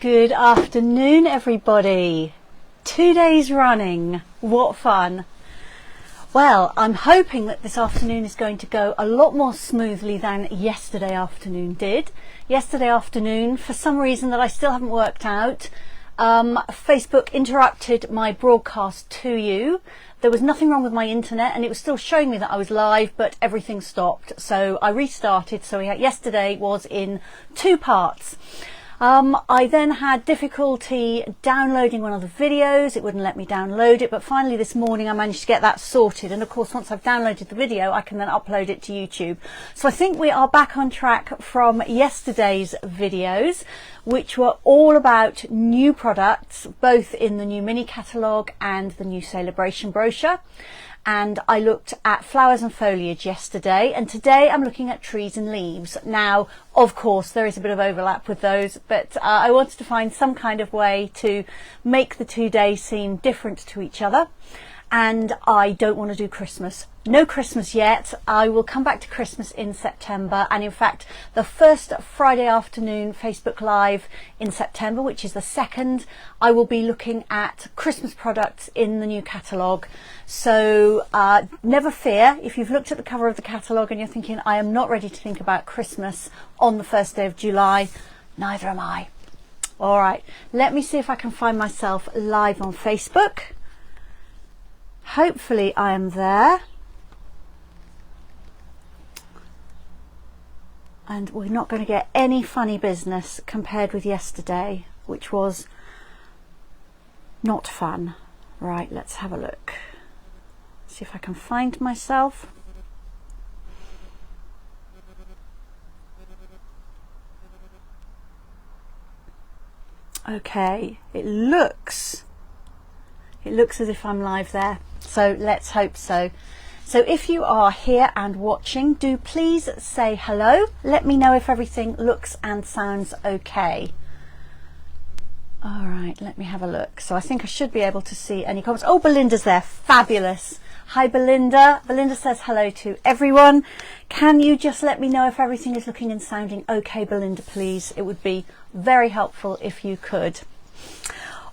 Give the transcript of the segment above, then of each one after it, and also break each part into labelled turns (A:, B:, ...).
A: Good afternoon, everybody. 2 days running. What fun. Well, I'm hoping that this afternoon is going to go a lot more smoothly than yesterday afternoon did. Yesterday afternoon, for some reason that I still haven't worked out, Facebook interrupted my broadcast to you. There was nothing wrong with my internet and it was still showing me that I was live, but everything stopped. So I restarted. So yesterday was in 2 parts. I then had difficulty downloading one of the videos. It wouldn't let me download it, but finally this morning I managed to get that sorted. And of course, once I've downloaded the video, I can then upload it to YouTube. So I think we are back on track from yesterday's videos, which were all about new products, both in the new Mini Catalogue and the new Sale-a-Bration brochure. And I looked at flowers and foliage yesterday, and today I'm looking at trees and leaves. Now, of course, there is a bit of overlap with those, but I wanted to find some kind of way to make the 2 days seem different to each other. And I don't want to do Christmas. No Christmas yet. I will come back to Christmas in September. And in fact, the first Friday afternoon Facebook Live in September, which is the 2nd, I will be looking at Christmas products in the new catalogue. So never fear, if you've looked at the cover of the catalogue and you're thinking, I am not ready to think about Christmas on the 1st day of July, neither am I. All right, let me see if I can find myself live on Facebook. Hopefully I am there. And we're not going to get any funny business compared with yesterday, which was not fun. Right, let's have a look. See if I can find myself. Okay, it looks as if I'm live there. So let's hope so. So if you are here and watching, do please say hello. Let me know if everything looks and sounds okay. All right, let me have a look. So I think I should be able to see any comments. Oh, Belinda's there. Fabulous. Hi, Belinda. Belinda says hello to everyone. Can you just let me know if everything is looking and sounding okay, Belinda, please? It would be very helpful if you could.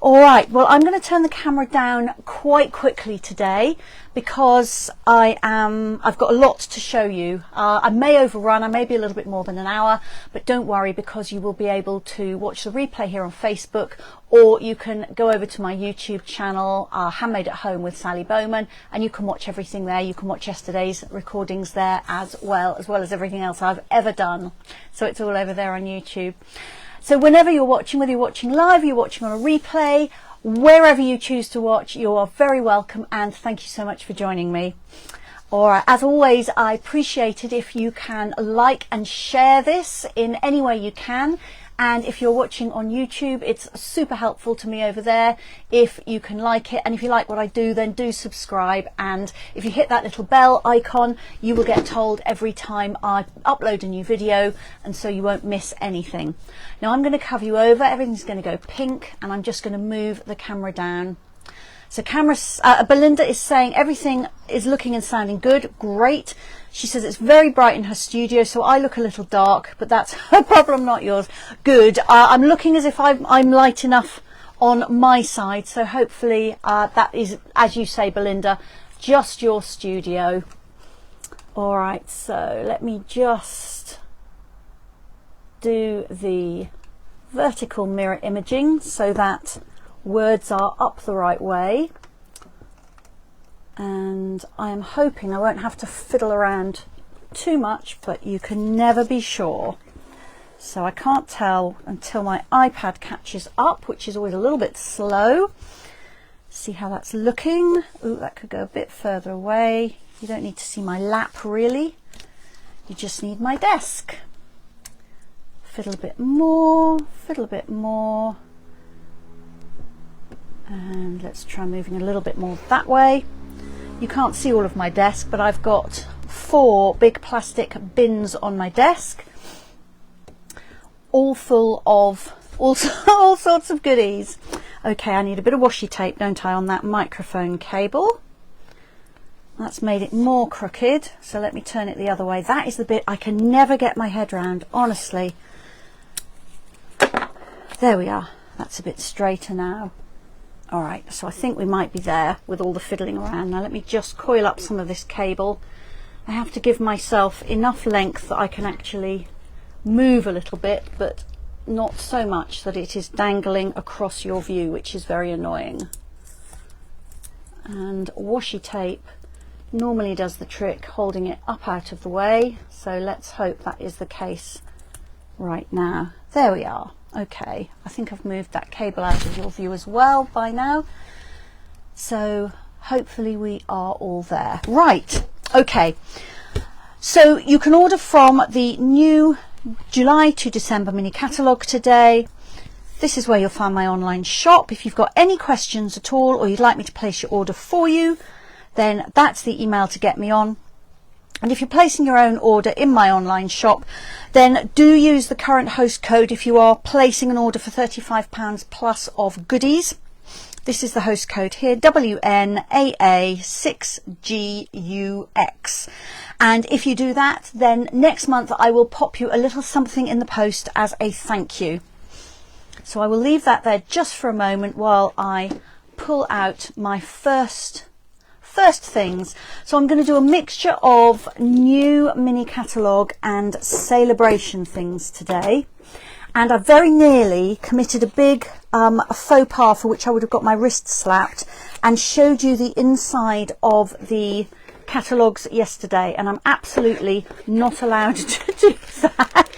A: All right, well, I'm going to turn the camera down quite quickly today because I've got a lot to show you. I may overrun, I may be a little bit more than an hour, but don't worry because you will be able to watch the replay here on Facebook, or you can go over to my YouTube channel, Handmade at Home with Sally Bowman, and you can watch everything there. You can watch yesterday's recordings there as well as everything else I've ever done. So it's all over there on YouTube. So whenever you're watching, whether you're watching live, you're watching on a replay, wherever you choose to watch, you are very welcome, and thank you so much for joining me. All right, as always, I appreciate it if you can like and share this in any way you can. And if you're watching on YouTube, it's super helpful to me over there if you can like it. And if you like what I do, then do subscribe. And if you hit that little bell icon, you will get told every time I upload a new video, and so you won't miss anything. Now I'm going to cover you over. Everything's going to go pink, and I'm just going to move the camera down. So Belinda is saying everything is looking and sounding good. Great. She says it's very bright in her studio, so I look a little dark, but that's her problem, not yours. Good. I'm looking as if I'm light enough on my side, so hopefully that is, as you say, Belinda, just your studio. All right, so let me just do the vertical mirror imaging so that words are up the right way. And I am hoping I won't have to fiddle around too much, but you can never be sure. So I can't tell until my iPad catches up, which is always a little bit slow. See how that's looking. Ooh, that could go a bit further away. You don't need to see my lap really. You just need my desk. Fiddle a bit more, fiddle a bit more. And let's try moving a little bit more that way. You can't see all of my desk, but I've got 4 big plastic bins on my desk, all full of all sorts of goodies. Okay, I need a bit of washi tape, don't I, on that microphone cable. That's made it more crooked, so let me turn it the other way. That is the bit I can never get my head round, honestly. There we are. That's a bit straighter now. All right, so I think we might be there with all the fiddling around. Now let me just coil up some of this cable. I have to give myself enough length that I can actually move a little bit, but not so much that it is dangling across your view, which is very annoying. And washi tape normally does the trick, holding it up out of the way. So let's hope that is the case right now. There we are. Okay, I think I've moved that cable out of your view as well by now. So hopefully we are all there. Right, okay. So you can order from the new July to December mini catalogue today. This is where you'll find my online shop. If you've got any questions at all, or you'd like me to place your order for you, then that's the email to get me on. And if you're placing your own order in my online shop, then do use the current host code if you are placing an order for £35 plus of goodies. This is the host code here, WNAA6GUX. And if you do that, then next month I will pop you a little something in the post as a thank you. So I will leave that there just for a moment while I pull out my first things. So I'm going to do a mixture of new mini catalogue and Sale-a-Bration things today. And I very nearly committed a big faux pas for which I would have got my wrist slapped, and showed you the inside of the catalogues yesterday, and I'm absolutely not allowed to do that.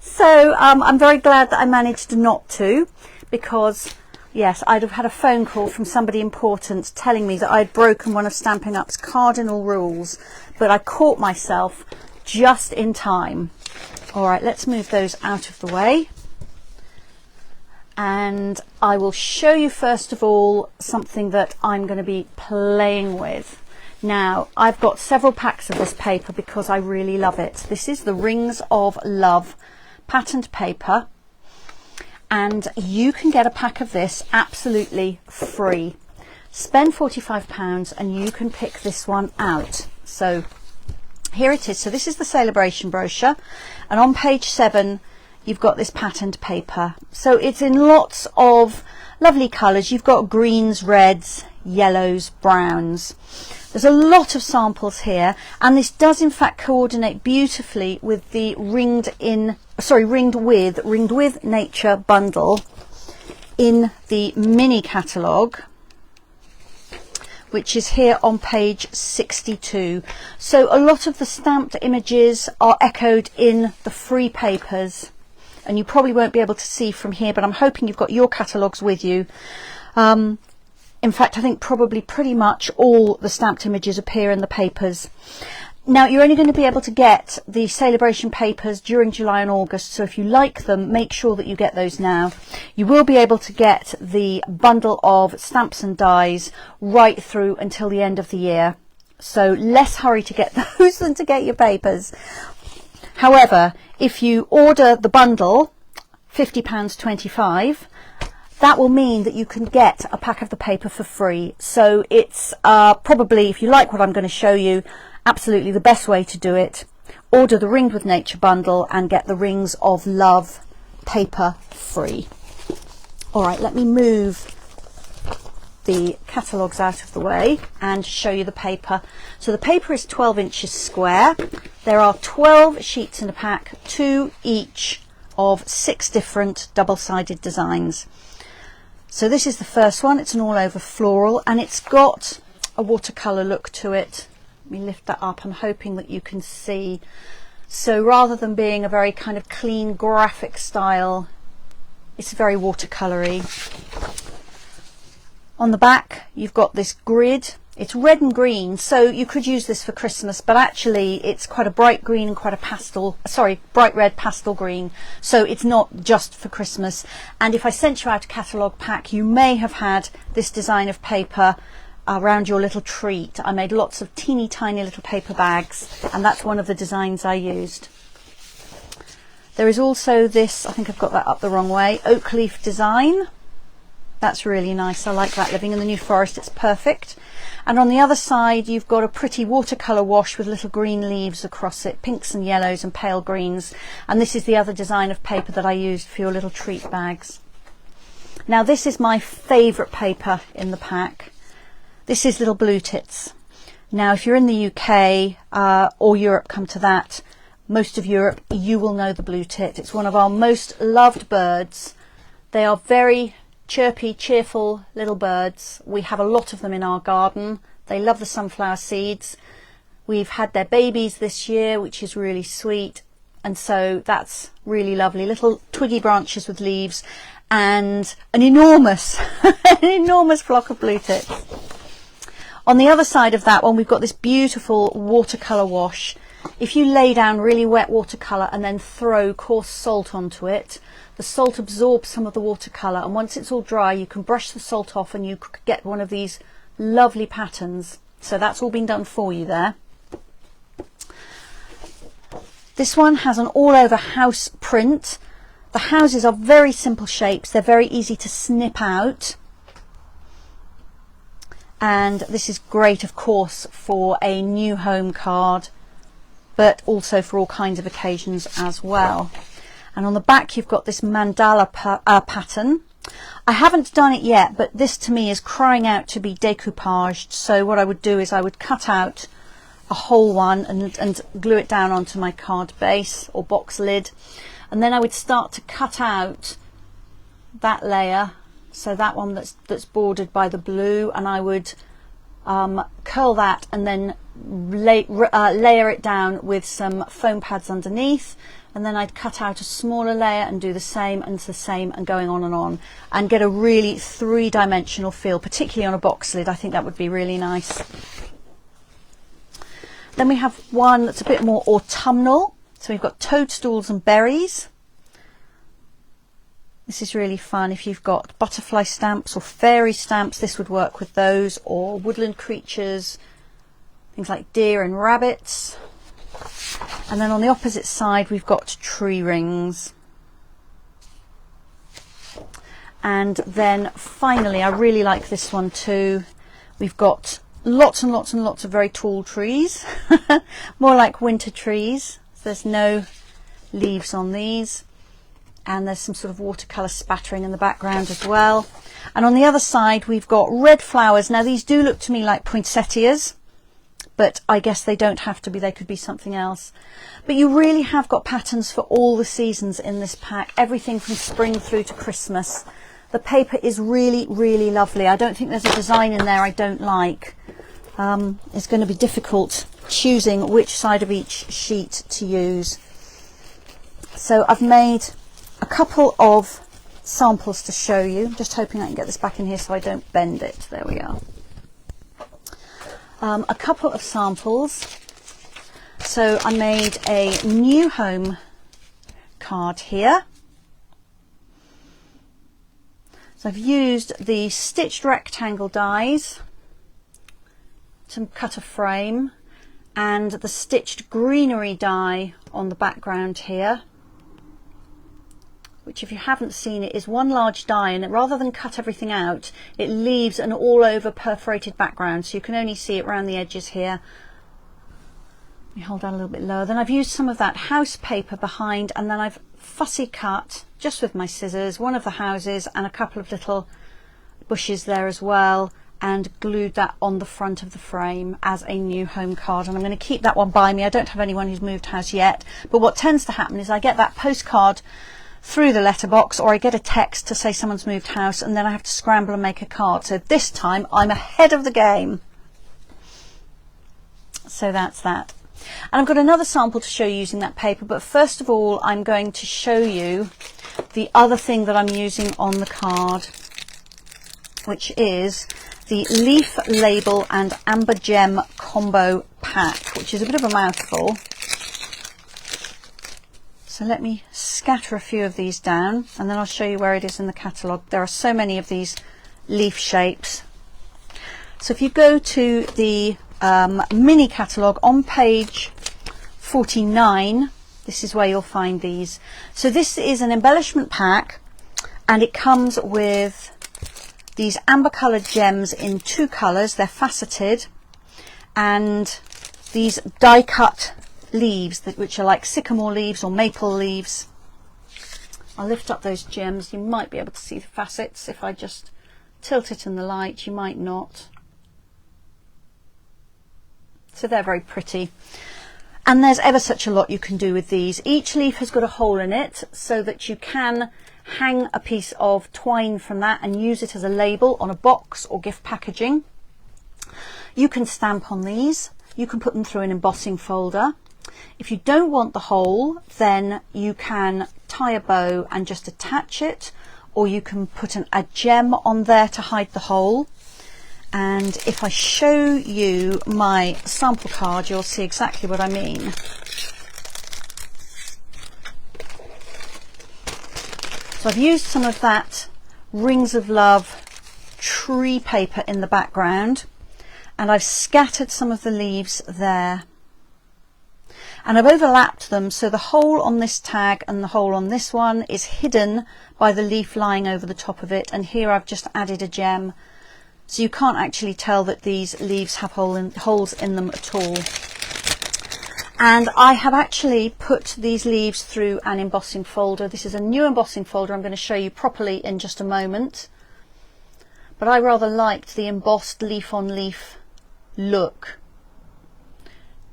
A: So I'm very glad that I managed not to, because yes, I'd have had a phone call from somebody important telling me that I'd broken one of Stampin' Up's cardinal rules, but I caught myself just in time. All right, let's move those out of the way. And I will show you first of all something that I'm going to be playing with. Now, I've got several packs of this paper because I really love it. This is the Rings of Love patterned paper. And you can get a pack of this absolutely free. Spend £45 and you can pick this one out. So here it is. So this is the Sale-a-Bration brochure, and on page 7 you've got this patterned paper. So it's in lots of lovely colours. You've got greens, reds, yellows, browns. There's a lot of samples here, and this does in fact coordinate beautifully with the ringed with nature bundle in the mini catalogue, which is here on page 62. So a lot of the stamped images are echoed in the free papers, and you probably won't be able to see from here, but I'm hoping you've got your catalogues with you. In fact, I think probably pretty much all the stamped images appear in the papers. Now, you're only going to be able to get the Sale-a-Bration papers during July and August, so if you like them, make sure that you get those now. You will be able to get the bundle of stamps and dies right through until the end of the year. So less hurry to get those than to get your papers. However, if you order the bundle, £50.25, that will mean that you can get a pack of the paper for free. So it's probably, if you like what I'm going to show you, absolutely the best way to do it. Order the Ringed with Nature bundle and get the Rings of Love paper free. All right, let me move the catalogues out of the way and show you the paper. So the paper is 12 inches square. There are 12 sheets in a pack, 2 each of 6 different double-sided designs. So this is the first one. It's an all-over floral, and it's got a watercolour look to it. Let me lift that up. I'm hoping that you can see. So rather than being a very kind of clean graphic style, it's very watercolory. On the back, you've got this grid. It's red and green, so you could use this for Christmas, but actually it's quite a bright green and quite a bright red pastel green. So it's not just for Christmas. And if I sent you out a catalogue pack, you may have had this design of paper around your little treat. I made lots of teeny tiny little paper bags, and that's one of the designs I used. There is also this, I think I've got that up the wrong way, oak leaf design. That's really nice. I like that. Living in the New Forest, it's perfect. And on the other side, you've got a pretty watercolour wash with little green leaves across it, pinks and yellows and pale greens. And this is the other design of paper that I used for your little treat bags. Now this is my favourite paper in the pack. This is Little Blue Tits. Now if you're in the UK or Europe, come to that, most of Europe, you will know the blue tit. It's one of our most loved birds. They are very chirpy, cheerful little birds. We have a lot of them in our garden. They love the sunflower seeds. We've had their babies this year, which is really sweet. And so that's really lovely. Little twiggy branches with leaves and an enormous, an enormous flock of blue tits. On the other side of that one, we've got this beautiful watercolour wash. If you lay down really wet watercolour and then throw coarse salt onto it, the salt absorbs some of the watercolour, and once it's all dry you can brush the salt off and you get one of these lovely patterns. So that's all been done for you there. This one has an all over house print. The houses are very simple shapes, they're very easy to snip out. And this is great, of course, for a new home card, but also for all kinds of occasions as well. And on the back you've got this mandala pattern. I haven't done it yet, but this to me is crying out to be decoupaged. So what I would do is I would cut out a whole one and glue it down onto my card base or box lid. And then I would start to cut out that layer, so that one that's bordered by the blue, and I would curl that and then layer it down with some foam pads underneath, and then I'd cut out a smaller layer and do the same and the same, and going on and get a really three-dimensional feel, particularly on a box lid. I think that would be really nice. Then we have one that's a bit more autumnal. So we've got toadstools and berries. This is really fun. If you've got butterfly stamps or fairy stamps, this would work with those, or woodland creatures, things like deer and rabbits. And then on the opposite side we've got tree rings. And then finally, I really like this one too. We've got lots and lots and lots of very tall trees, more like winter trees. So there's no leaves on these. And there's some sort of watercolour spattering in the background as well. And on the other side we've got red flowers. Now these do look to me like poinsettias, but I guess they don't have to be, they could be something else. But you really have got patterns for all the seasons in this pack, everything from spring through to Christmas. The paper is really, really lovely. I don't think there's a design in there I don't like. It's going to be difficult choosing which side of each sheet to use. So I've made a couple of samples to show you. I'm just hoping I can get this back in here so I don't bend it. There we are. A couple of samples. So I made a new home card here. So I've used the stitched rectangle dies to cut a frame, and the stitched greenery die on the background here, which, if you haven't seen it, is one large die, and rather than cut everything out, it leaves an all over perforated background, so you can only see it around the edges here. Let me hold that a little bit lower. Then I've used some of that house paper behind, and then I've fussy cut, just with my scissors, one of the houses and a couple of little bushes there as well, and glued that on the front of the frame as a new home card. And I'm going to keep that one by me. I don't have anyone who's moved house yet, but what tends to happen is I get that postcard through the letterbox, or I get a text to say someone's moved house, and then I have to scramble and make a card. So this time I'm ahead of the game. So that's that. And I've got another sample to show you using that paper, but first of all I'm going to show you the other thing that I'm using on the card, which is the leaf label and amber gem combo pack, which is a bit of a mouthful. So let me scatter a few of these down, and then I'll show you where it is in the catalogue. There are so many of these leaf shapes. So if you go to the mini catalogue on page 49, this is where you'll find these. So this is an embellishment pack, and it comes with these amber coloured gems in 2 colours. They're faceted, and these die cut leaves which are like sycamore leaves or maple leaves. I'll lift up those gems. You might be able to see the facets if I just tilt it in the light. You might not. So they're very pretty. And there's ever such a lot you can do with these. Each leaf has got a hole in it so that you can hang a piece of twine from that and use it as a label on a box or gift packaging. You can stamp on these. You can put them through an embossing folder. If you don't want the hole, then you can tie a bow and just attach it, or you can put a gem on there to hide the hole. And if I show you my sample card, you'll see exactly what I mean. So I've used some of that Rings of Love tree paper in the background, and I've scattered some of the leaves there. And I've overlapped them, so the hole on this tag and the hole on this one is hidden by the leaf lying over the top of it. And here I've just added a gem, so you can't actually tell that these leaves have holes in them at all. And I have actually put these leaves through an embossing folder. This is a new embossing folder I'm going to show you properly in just a moment. But I rather liked the embossed leaf on leaf look.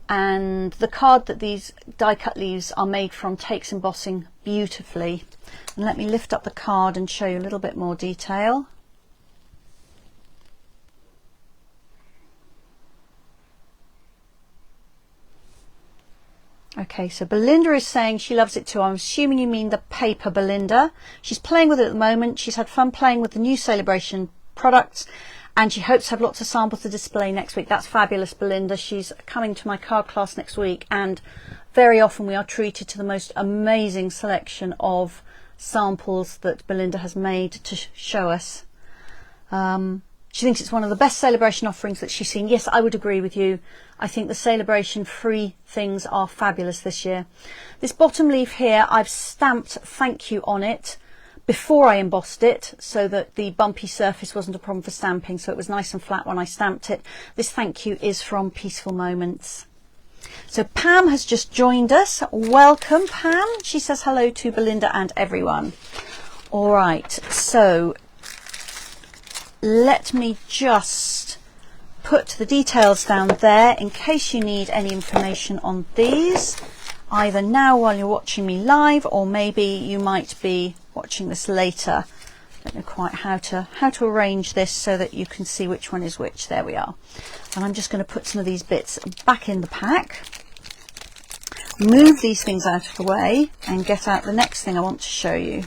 A: And the card that these die cut leaves are made from takes embossing beautifully. And let me lift up the card and show you a little bit more detail. Okay, so Belinda is saying she loves it too. I'm assuming you mean the paper, Belinda. She's playing with it at the moment. She's had fun playing with the new Sale-a-Bration products, and she hopes to have lots of samples to display next week. That's fabulous, Belinda. She's coming to my card class next week, and very often we are treated to the most amazing selection of samples that Belinda has made to show us. She thinks it's one of the best Sale-a-Bration offerings that she's seen. Yes, I would agree with you. I think the Sale-a-Bration free things are fabulous this year. This bottom leaf here, I've stamped thank you on it before I embossed it, so that the bumpy surface wasn't a problem for stamping, so it was nice and flat when I stamped it. This thank you is from Peaceful Moments. So Pam has just joined us. Welcome, Pam. She says hello to Belinda and everyone. All right, so let me just put the details down there in case you need any information on these, either now while you're watching me live, or maybe you might be watching this later. I don't know quite how to arrange this so that you can see which one is which. There we are. And I'm just going to put some of these bits back in the pack, move these things out of the way, and get out the next thing I want to show you.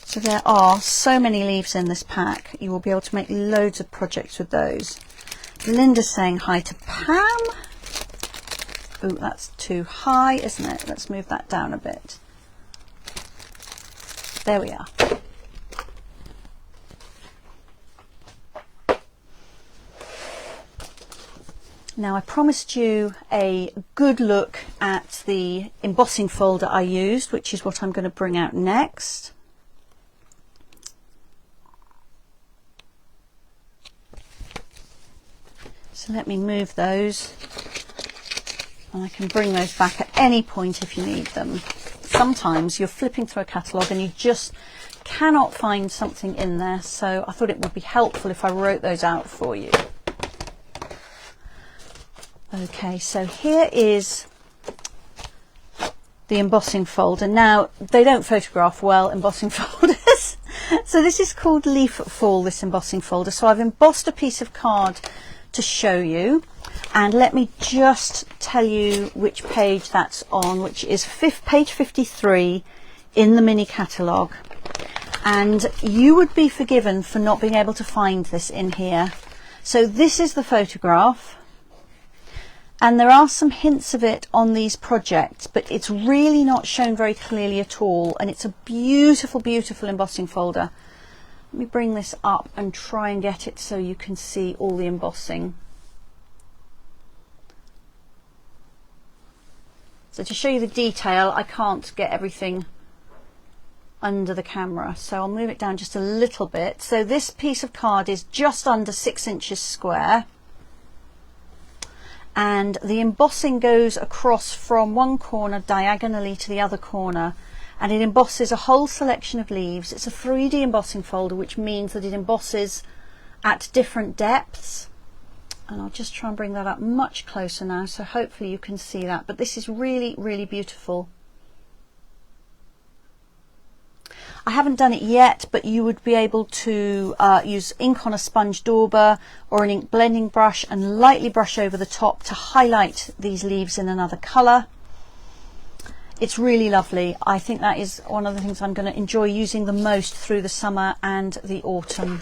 A: So there are so many leaves in this pack. You will be able to make loads of projects with those. Linda's saying hi to Pam. Oh, that's too high, isn't it? Let's move that down a bit. There we are. Now, I promised you a good look at the embossing folder I used, which is what I'm going to bring out next. So let me move those, and I can bring those back at any point if you need them. Sometimes you're flipping through a catalogue and you just cannot find something in there, so I thought it would be helpful if I wrote those out for you. Okay, so here is the embossing folder. Now, they don't photograph well, embossing folders. So this is called Leaf Fall, this embossing folder. So I've embossed a piece of card to show you, and let me just tell you which page that's on, which is page 53 in the mini catalogue. And you would be forgiven for not being able to find this in here. So this is the photograph, and there are some hints of it on these projects, but it's really not shown very clearly at all, and it's a beautiful, beautiful embossing folder. Let me bring this up and try and get it so you can see all the embossing. So to show you the detail, I can't get everything under the camera, so I'll move it down just a little bit. So this piece of card is just under 6 inches square, and the embossing goes across from one corner diagonally to the other corner, and it embosses a whole selection of leaves. It's a 3D embossing folder, which means that it embosses at different depths, and I'll just try and bring that up much closer now, so hopefully you can see that. But this is really, really beautiful. I haven't done it yet, but you would be able to use ink on a sponge dauber or an ink blending brush and lightly brush over the top to highlight these leaves in another colour. It's really lovely. I think that is one of the things I'm going to enjoy using the most through the summer and the autumn.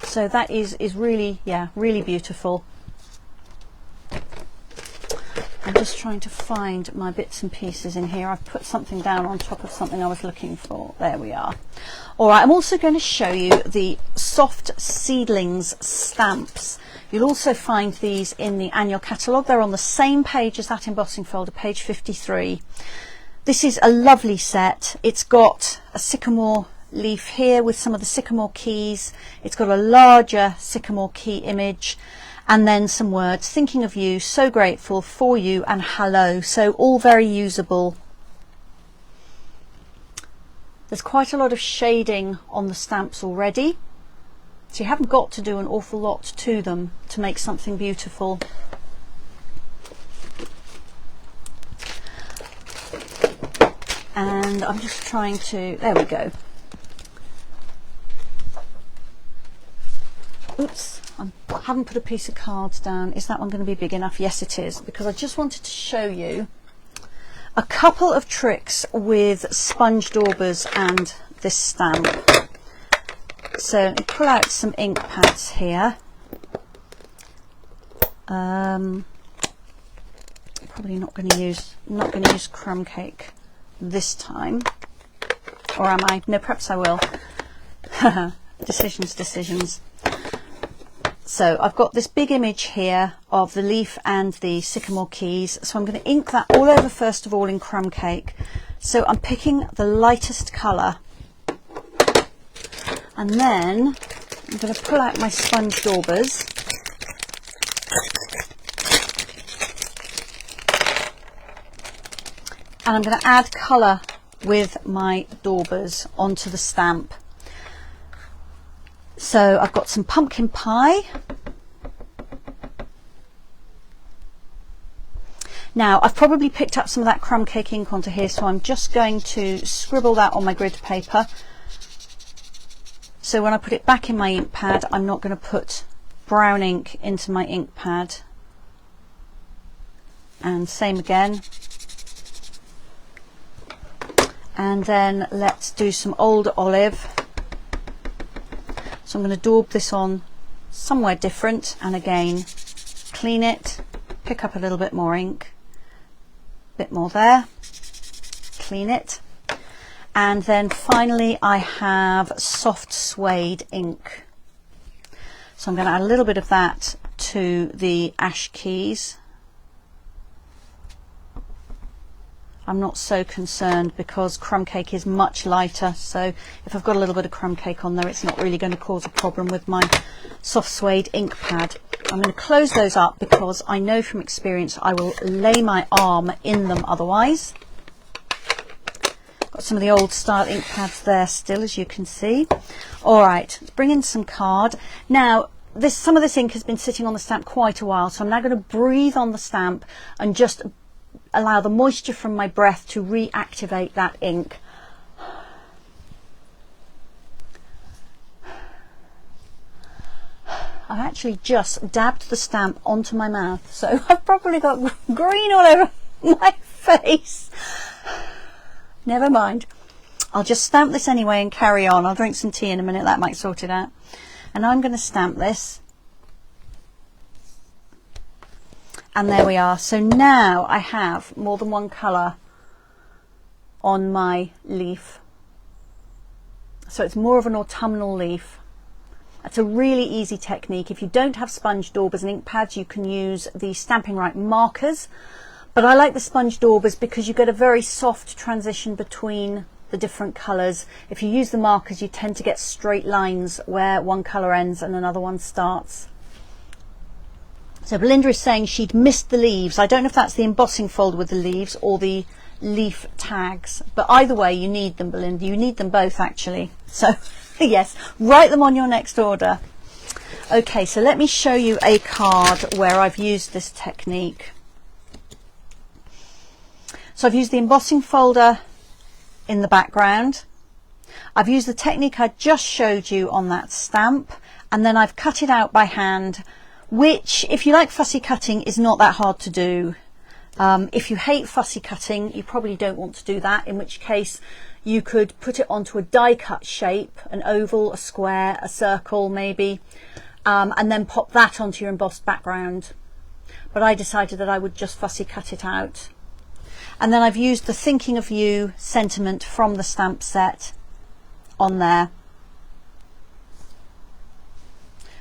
A: So that is really, yeah, really beautiful. I'm just trying to find my bits and pieces in here. I've put something down on top of something I was looking for. There we are. All right, I'm also going to show you the soft seedlings stamps. You'll also find these in the annual catalogue. They're on the same page as that embossing folder, page 53. This is a lovely set. It's got a sycamore leaf here with some of the sycamore keys. It's got a larger sycamore key image, and then some words: thinking of you, so grateful, for you, and hello. So all very usable. There's quite a lot of shading on the stamps already, so you haven't got to do an awful lot to them to make something beautiful. And I'm just trying to, there we go. Oops, I haven't put a piece of cards down. Is that one going to be big enough? Yes, it is, because I just wanted to show you a couple of tricks with sponge daubers and this stamp. So let me pull out some ink pads here. Probably not going to use crumb cake this time, or am I? No, perhaps I will. Decisions. So I've got this big image here of the leaf and the sycamore keys, so I'm going to ink that all over first of all in crumb cake. So I'm picking the lightest colour, and then I'm going to pull out my sponge daubers, and I'm going to add colour with my daubers onto the stamp. So I've got some pumpkin pie. Now I've probably picked up some of that crumb cake ink onto here, so I'm just going to scribble that on my grid paper. So when I put it back in my ink pad, I'm not going to put brown ink into my ink pad. And same again. And then let's do some Old Olive. So I'm going to daub this on somewhere different, and again clean it, pick up a little bit more ink, bit more there, clean it, and then finally I have soft suede ink. So I'm going to add a little bit of that to the ash keys. I'm not so concerned because crumb cake is much lighter, so if I've got a little bit of crumb cake on there, it's not really going to cause a problem with my soft suede ink pad. I'm going to close those up because I know from experience I will lay my arm in them otherwise. Got some of the old style ink pads there still, as you can see. All right, let's bring in some card. Now, some of this ink has been sitting on the stamp quite a while, so I'm now going to breathe on the stamp and just allow the moisture from my breath to reactivate that ink. I've actually just dabbed the stamp onto my mouth, so I've probably got green all over my face. Never mind. I'll just stamp this anyway and carry on. I'll drink some tea in a minute, that might sort it out. And I'm going to stamp this. And there we are. So now I have more than one colour on my leaf. So it's more of an autumnal leaf. That's a really easy technique. If you don't have sponge daubers and ink pads, you can use the Stampin' Right markers. But I like the sponge daubers because you get a very soft transition between the different colours. If you use the markers, you tend to get straight lines where one colour ends and another one starts. So Belinda is saying she'd missed the leaves. I don't know if that's the embossing folder with the leaves or the leaf tags, but either way you need them, Belinda. You need them both actually. So yes, write them on your next order. Okay, so let me show you a card where I've used this technique. So I've used the embossing folder in the background. I've used the technique I just showed you on that stamp, and then I've cut it out by hand, which, if you like fussy cutting, is not that hard to do. If you hate fussy cutting, you probably don't want to do that, in which case you could put it onto a die cut shape, an oval, a square, a circle maybe, and then pop that onto your embossed background. But I decided that I would just fussy cut it out. And then I've used the thinking of you sentiment from the stamp set on there.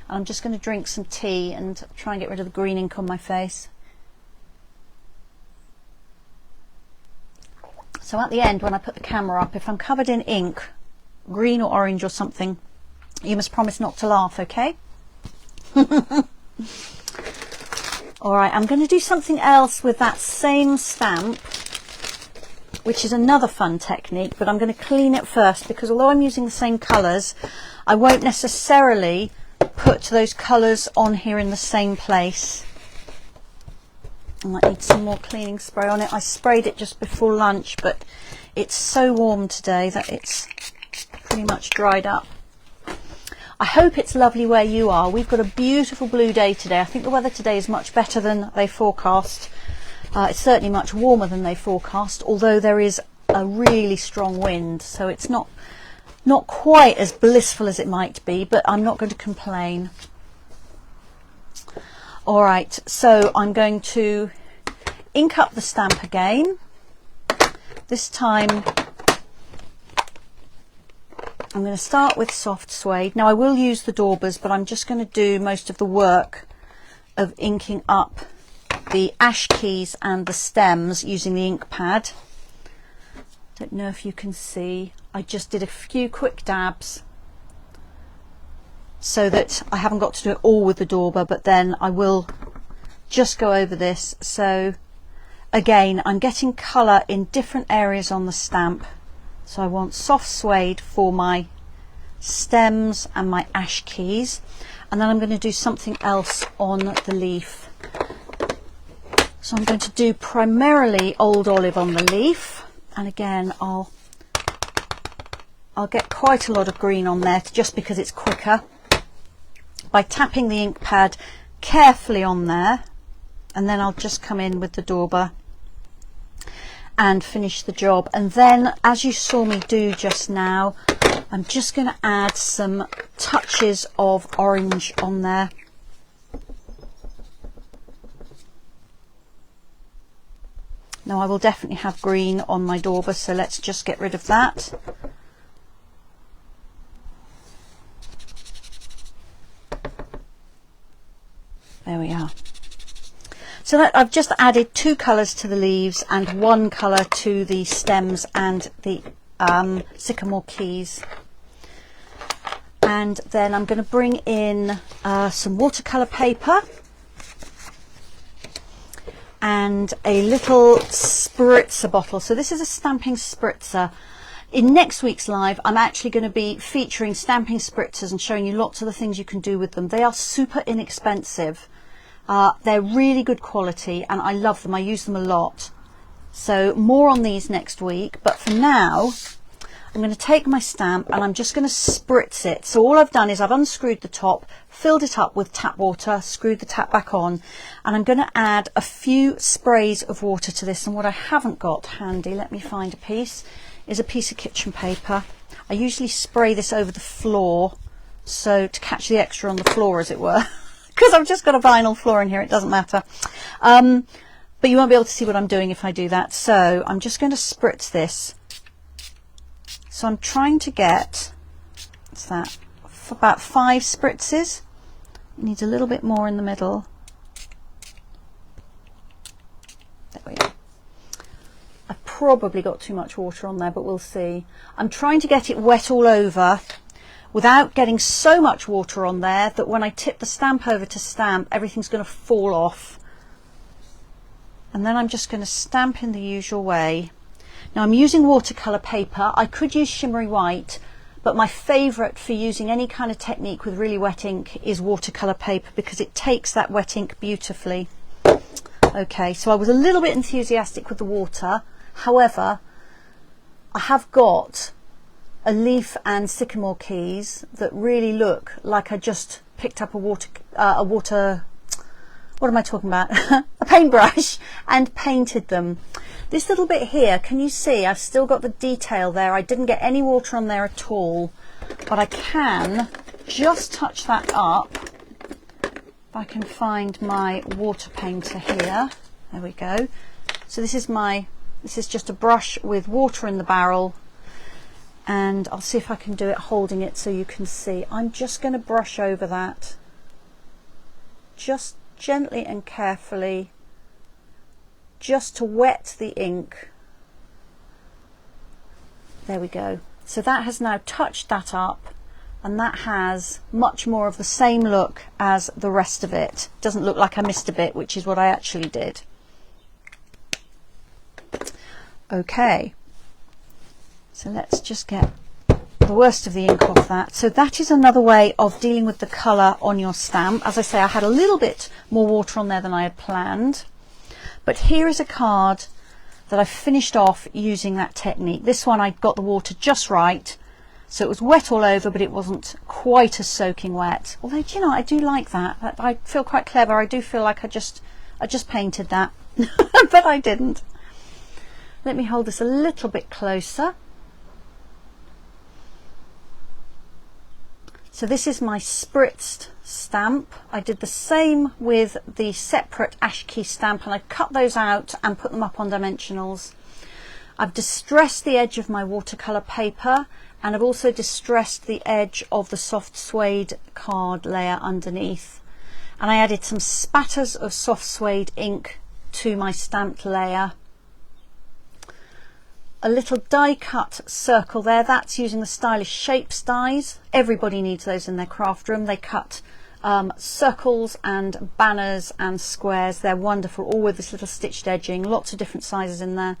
A: I'm just going to drink some tea and try and get rid of the green ink on my face. So at the end, when I put the camera up, if I'm covered in ink, green or orange or something, you must promise not to laugh, okay? All right, I'm going to do something else with that same stamp, which is another fun technique, but I'm going to clean it first because although I'm using the same colours, I won't necessarily put those colours on here in the same place. I might need some more cleaning spray on it. I sprayed it just before lunch, but it's so warm today that it's pretty much dried up. I hope it's lovely where you are. We've got a beautiful blue day today. I think the weather today is much better than they forecast. It's certainly much warmer than they forecast, although there is a really strong wind, so it's not quite as blissful as it might be, but I'm not going to complain. All right, so I'm going to ink up the stamp again. This time I'm going to start with soft suede. Now I will use the daubers, but I'm just going to do most of the work of inking up the ash keys and the stems using the ink pad. Don't know if you can see, I just did a few quick dabs so that I haven't got to do it all with the dauber, but then I will just go over this. So again, I'm getting colour in different areas on the stamp. So I want soft suede for my stems and my ash keys, and then I'm going to do something else on the leaf. So I'm going to do primarily old olive on the leaf, and again I'll get quite a lot of green on there just because it's quicker, by tapping the ink pad carefully on there, and then I'll just come in with the dauber and finish the job. And then, as you saw me do just now, I'm just going to add some touches of orange on there. Now I will definitely have green on my dauber, so let's just get rid of that. There we are. So that I've just added 2 colours to the leaves and 1 colour to the stems and the sycamore keys. And then I'm going to bring in some watercolour paper and a little spritzer bottle. So this is a stamping spritzer. In next week's live, I'm actually going to be featuring stamping spritzers and showing you lots of the things you can do with them. They are super inexpensive. They're really good quality and I love them. I use them a lot. So more on these next week, but for now I'm going to take my stamp and I'm just going to spritz it. So all I've done is I've unscrewed the top, filled it up with tap water, screwed the tap back on, and I'm going to add a few sprays of water to this. And what I haven't got handy, let me find a piece, is a piece of kitchen paper. I usually spray this over the floor, so to catch the extra on the floor, as it were. Because I've just got a vinyl floor in here, it doesn't matter. But you won't be able to see what I'm doing if I do that. So I'm just going to spritz this. So I'm trying to get, what's that, about 5 spritzes. It needs a little bit more in the middle. There we go. probably got too much water on there, but we'll see. I'm trying to get it wet all over without getting so much water on there that when I tip the stamp over to stamp, everything's going to fall off. And then I'm just going to stamp in the usual way. Now I'm using watercolour paper. I could use shimmery white, but my favourite for using any kind of technique with really wet ink is watercolour paper because it takes that wet ink beautifully. Okay, so I was a little bit enthusiastic with the water. However, I have got a leaf and sycamore keys that really look like I just picked up a water, what am I talking about? A paintbrush, and painted them. This little bit here, can you see? I've still got the detail there. I didn't get any water on there at all, but I can just touch that up. If I can find my water painter here. There we go. So this is just a brush with water in the barrel, and I'll see if I can do it holding it so you can see. I'm just going to brush over that, just gently and carefully, just to wet the ink. There we go. So that has now touched that up, and that has much more of the same look as the rest of it. Doesn't look like I missed a bit, which is what I actually did. Okay, so let's just get the worst of the ink off that. So that is another way of dealing with the colour on your stamp. As I say, I had a little bit more water on there than I had planned, but here is a card that I finished off using that technique. This one I got the water just right, so it was wet all over, but it wasn't quite as soaking wet. Although, do you know, I do like that. I feel quite clever. I do feel like I just painted that, but I didn't. Let me hold this a little bit closer. So this is my spritzed stamp. I did the same with the separate ash key stamp, and I cut those out and put them up on dimensionals. I've distressed the edge of my watercolour paper, and I've also distressed the edge of the soft suede card layer underneath. And I added some spatters of soft suede ink to my stamped layer. A little die cut circle there, that's using the Stylish Shapes dies. Everybody needs those in their craft room. They cut circles and banners and squares. They're wonderful, all with this little stitched edging, lots of different sizes in there.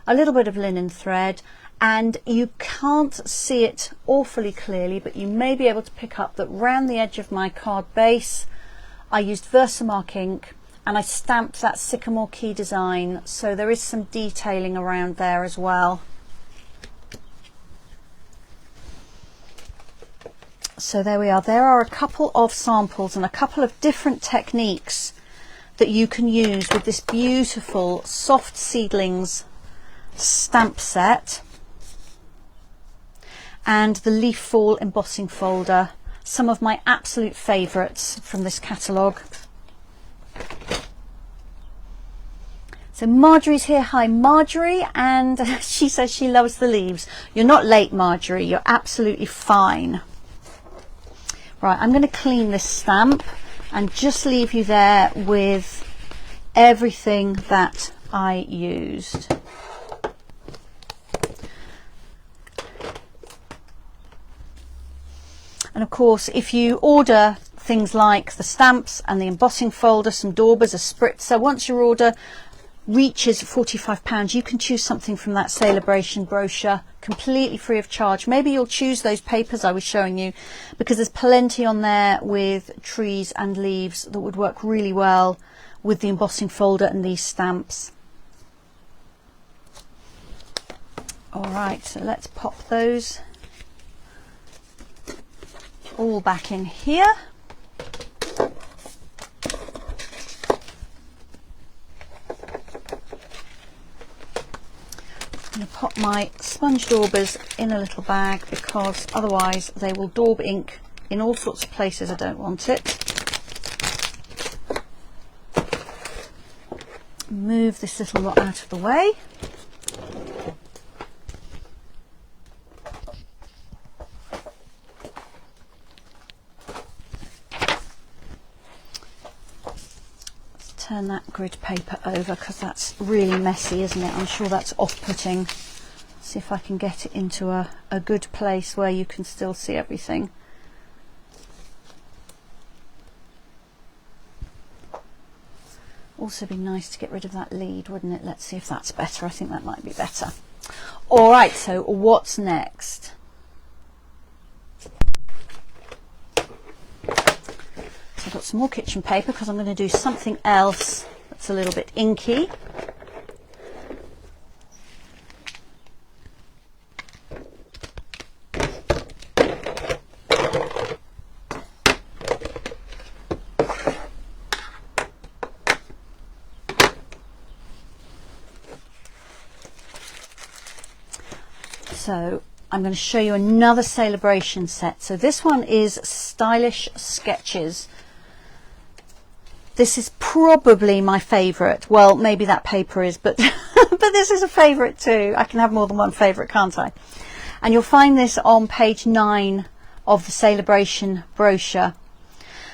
A: A little bit of linen thread, and you can't see it awfully clearly, but you may be able to pick up that round the edge of my card base I used Versamark ink, and I stamped that sycamore key design, so there is some detailing around there as well. So there we are. There are a couple of samples and a couple of different techniques that you can use with this beautiful Soft Seedlings stamp set and the Leaf Fall embossing folder. Some of my absolute favourites from this catalogue. So Marjorie's here. Hi Marjorie, and she says she loves the leaves. You're not late, Marjorie, you're absolutely fine. Right, I'm going to clean this stamp and just leave you there with everything that I used. And of course, if you order things like the stamps and the embossing folder, some daubers, a spritzer, once your order reaches £45, you can choose something from that Sale-a-Bration brochure completely free of charge. Maybe you'll choose those papers I was showing you, because there's plenty on there with trees and leaves that would work really well with the embossing folder and these stamps. All right, so let's pop those all back in here. I'm going to pop my sponge daubers in a little bag, because otherwise they will daub ink in all sorts of places I don't want it. Move this little lot out of the way. Let's turn turn that grid paper over because that's really messy, isn't it? I'm sure that's off-putting. See if I can get it into a good place where you can still see everything. Also be nice to get rid of that lead, wouldn't it? Let's see if that's better. I think that might be better. All right, so what's next? So I've got some more kitchen paper because I'm going to do something else that's a little bit inky. So I'm going to show you another Sale-a-Bration set. So this one is Stylish Sketches. This is probably my favourite. Well, maybe that paper is, but but this is a favourite too. I can have more than one favourite, can't I? And you'll find this on page 9 of the Sale-a-Bration brochure.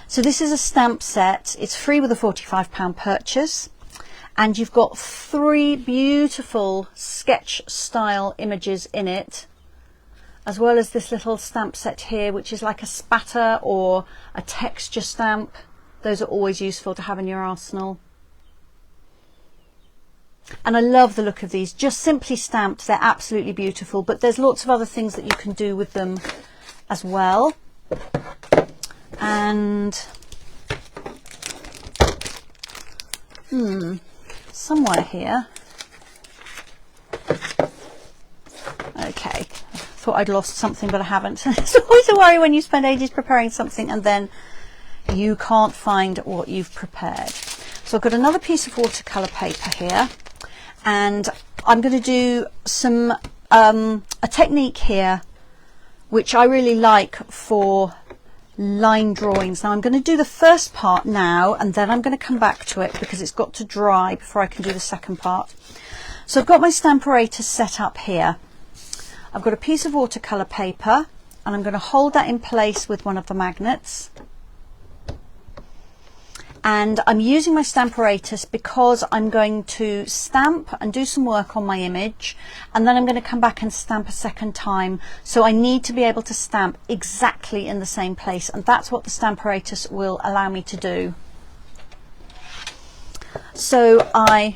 A: So this is a stamp set. It's free with a £45 purchase. And you've got 3 beautiful sketch style images in it, as well as this little stamp set here, which is like a spatter or a texture stamp. Those are always useful to have in your arsenal. And I love the look of these, just simply stamped. They're absolutely beautiful, but there's lots of other things that you can do with them as well. And somewhere here. Okay, thought I'd lost something, but I haven't. It's always a worry when you spend ages preparing something and then you can't find what you've prepared. So I've got another piece of watercolour paper here, and I'm going to do some a technique here which I really like for line drawings. Now I'm going to do the first part now, and then I'm going to come back to it because it's got to dry before I can do the second part. So I've got my Stamparator set up here. I've got a piece of watercolour paper, and I'm going to hold that in place with one of the magnets. And I'm using my Stamparator because I'm going to stamp and do some work on my image, and then I'm going to come back and stamp a second time. So I need to be able to stamp exactly in the same place, and that's what the Stamparator will allow me to do. So I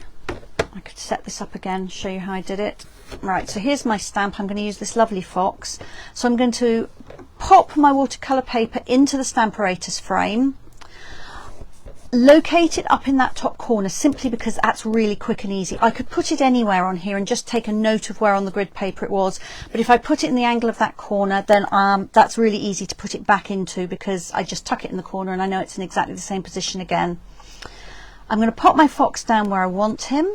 A: could set this up again, show you how I did it. Right, so here's my stamp. I'm going to use this lovely fox. So I'm going to pop my watercolour paper into the Stamparator's frame, locate it up in that top corner simply because that's really quick and easy. I could put it anywhere on here and just take a note of where on the grid paper it was, but if I put it in the angle of that corner, then that's really easy to put it back into because I just tuck it in the corner and I know it's in exactly the same position again. I'm going to pop my fox down where I want him.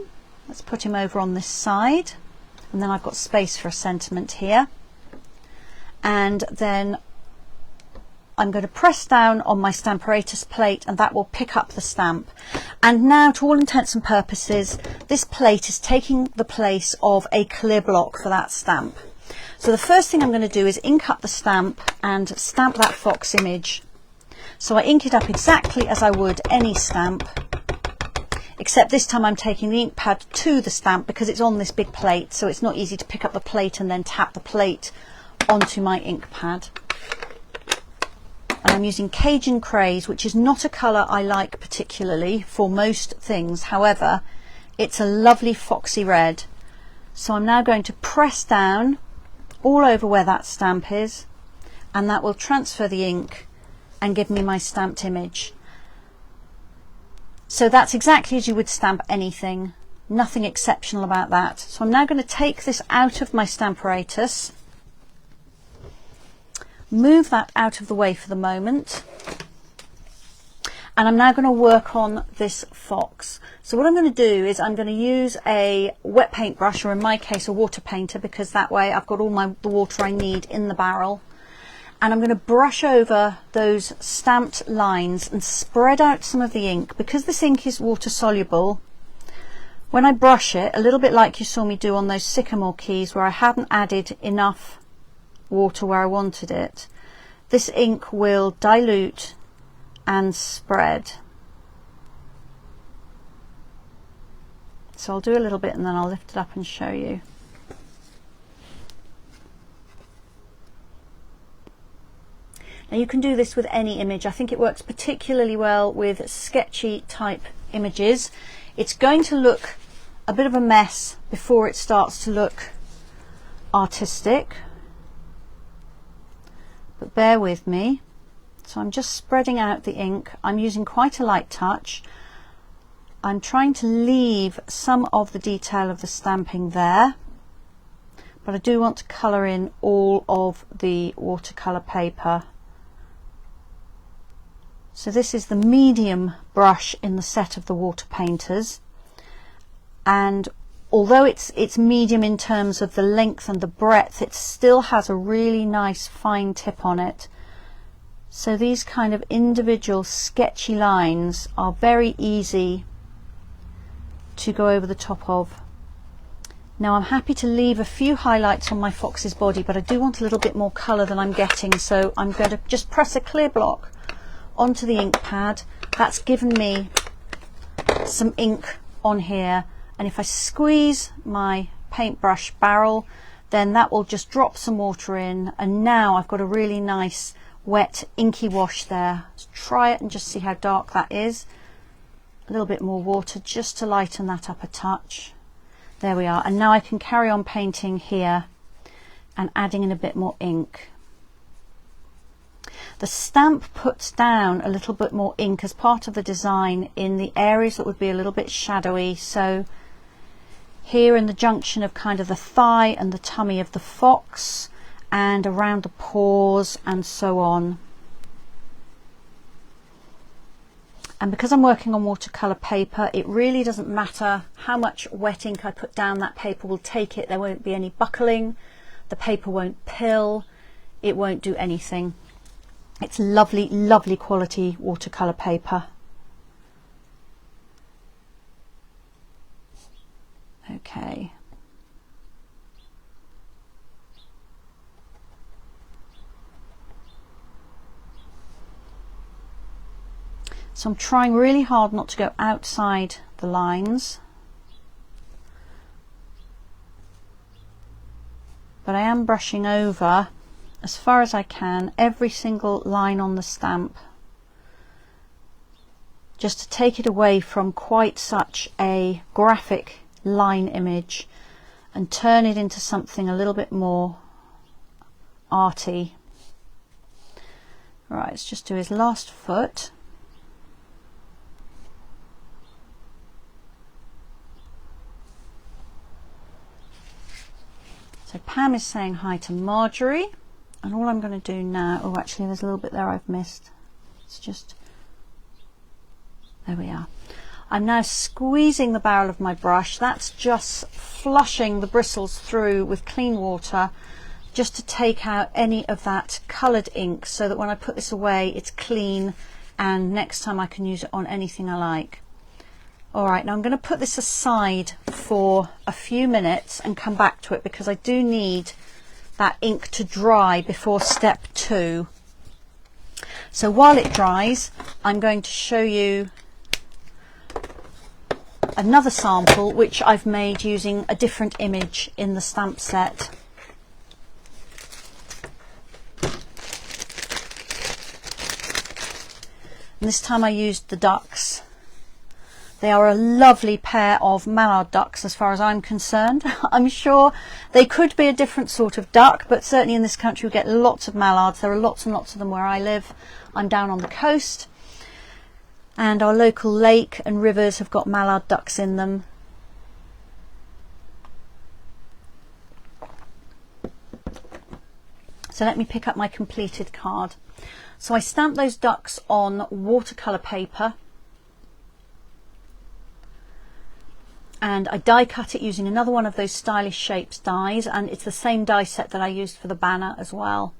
A: Let's put him over on this side, and then I've got space for a sentiment here, and then I'm going to press down on my Stamparator's plate, and that will pick up the stamp. And now, to all intents and purposes, this plate is taking the place of a clear block for that stamp. So the first thing I'm going to do is ink up the stamp and stamp that fox image. So I ink it up exactly as I would any stamp, except this time I'm taking the ink pad to the stamp because it's on this big plate, so it's not easy to pick up the plate and then tap the plate onto my ink pad. And I'm using Cajun Craze, which is not a colour I like particularly for most things. However, it's a lovely foxy red. So I'm now going to press down all over where that stamp is, and that will transfer the ink and give me my stamped image. So that's exactly as you would stamp anything. Nothing exceptional about that. So I'm now going to take this out of my Stamparator, move that out of the way for the moment, and I'm now going to work on this fox. So what I'm going to do is I'm going to use a wet paint brush, or in my case a water painter, because that way I've got all the water I need in the barrel, and I'm going to brush over those stamped lines and spread out some of the ink. Because this ink is water soluble, when I brush it, a little bit like you saw me do on those sycamore keys where I hadn't added enough water where I wanted it, this ink will dilute and spread. So I'll do a little bit and then I'll lift it up and show you. Now you can do this with any image. I think it works particularly well with sketchy type images. It's going to look a bit of a mess before it starts to look artistic, but bear with me. So I'm just spreading out the ink. I'm using quite a light touch. I'm trying to leave some of the detail of the stamping there, but I do want to colour in all of the watercolour paper. So this is the medium brush in the set of the water painters, and although it's medium in terms of the length and the breadth, it still has a really nice fine tip on it. So these kind of individual sketchy lines are very easy to go over the top of. Now I'm happy to leave a few highlights on my fox's body, but I do want a little bit more colour than I'm getting, so I'm going to just press a clear block onto the ink pad. That's given me some ink on here, and if I squeeze my paintbrush barrel, then that will just drop some water in, and now I've got a really nice wet inky wash there. Let's try it and just see how dark that is. A little bit more water just to lighten that up a touch. There we are, and now I can carry on painting here and adding in a bit more ink. The stamp puts down a little bit more ink as part of the design in the areas that would be a little bit shadowy. So here in the junction of kind of the thigh and the tummy of the fox, and around the paws and so on. And because I'm working on watercolour paper, it really doesn't matter how much wet ink I put down, that paper will take it. There won't be any buckling, the paper won't pill, it won't do anything. It's lovely, lovely quality watercolour paper. Okay. So I'm trying really hard not to go outside the lines, but I am brushing over as far as I can every single line on the stamp, just to take it away from quite such a graphic line image and turn it into something a little bit more arty. Right, let's just do his last foot. So Pam is saying hi to Marjorie, and all I'm going to do now, oh actually there's a little bit there I've missed. It's just, there we are. I'm now squeezing the barrel of my brush. That's just flushing the bristles through with clean water, just to take out any of that coloured ink, so that when I put this away it's clean and next time I can use it on anything I like. Alright, now I'm going to put this aside for a few minutes and come back to it, because I do need that ink to dry before step 2. So while it dries, I'm going to show you another sample which I've made using a different image in the stamp set. And this time I used the ducks. They are a lovely pair of mallard ducks as far as I'm concerned. I'm sure they could be a different sort of duck, but certainly in this country we get lots of mallards. There are lots and lots of them where I live. I'm down on the coast, and our local lake and rivers have got mallard ducks in them. So let me pick up my completed card. So I stamped those ducks on watercolour paper, and I die cut it using another one of those Stylish Shapes dies, and it's the same die set that I used for the banner as well.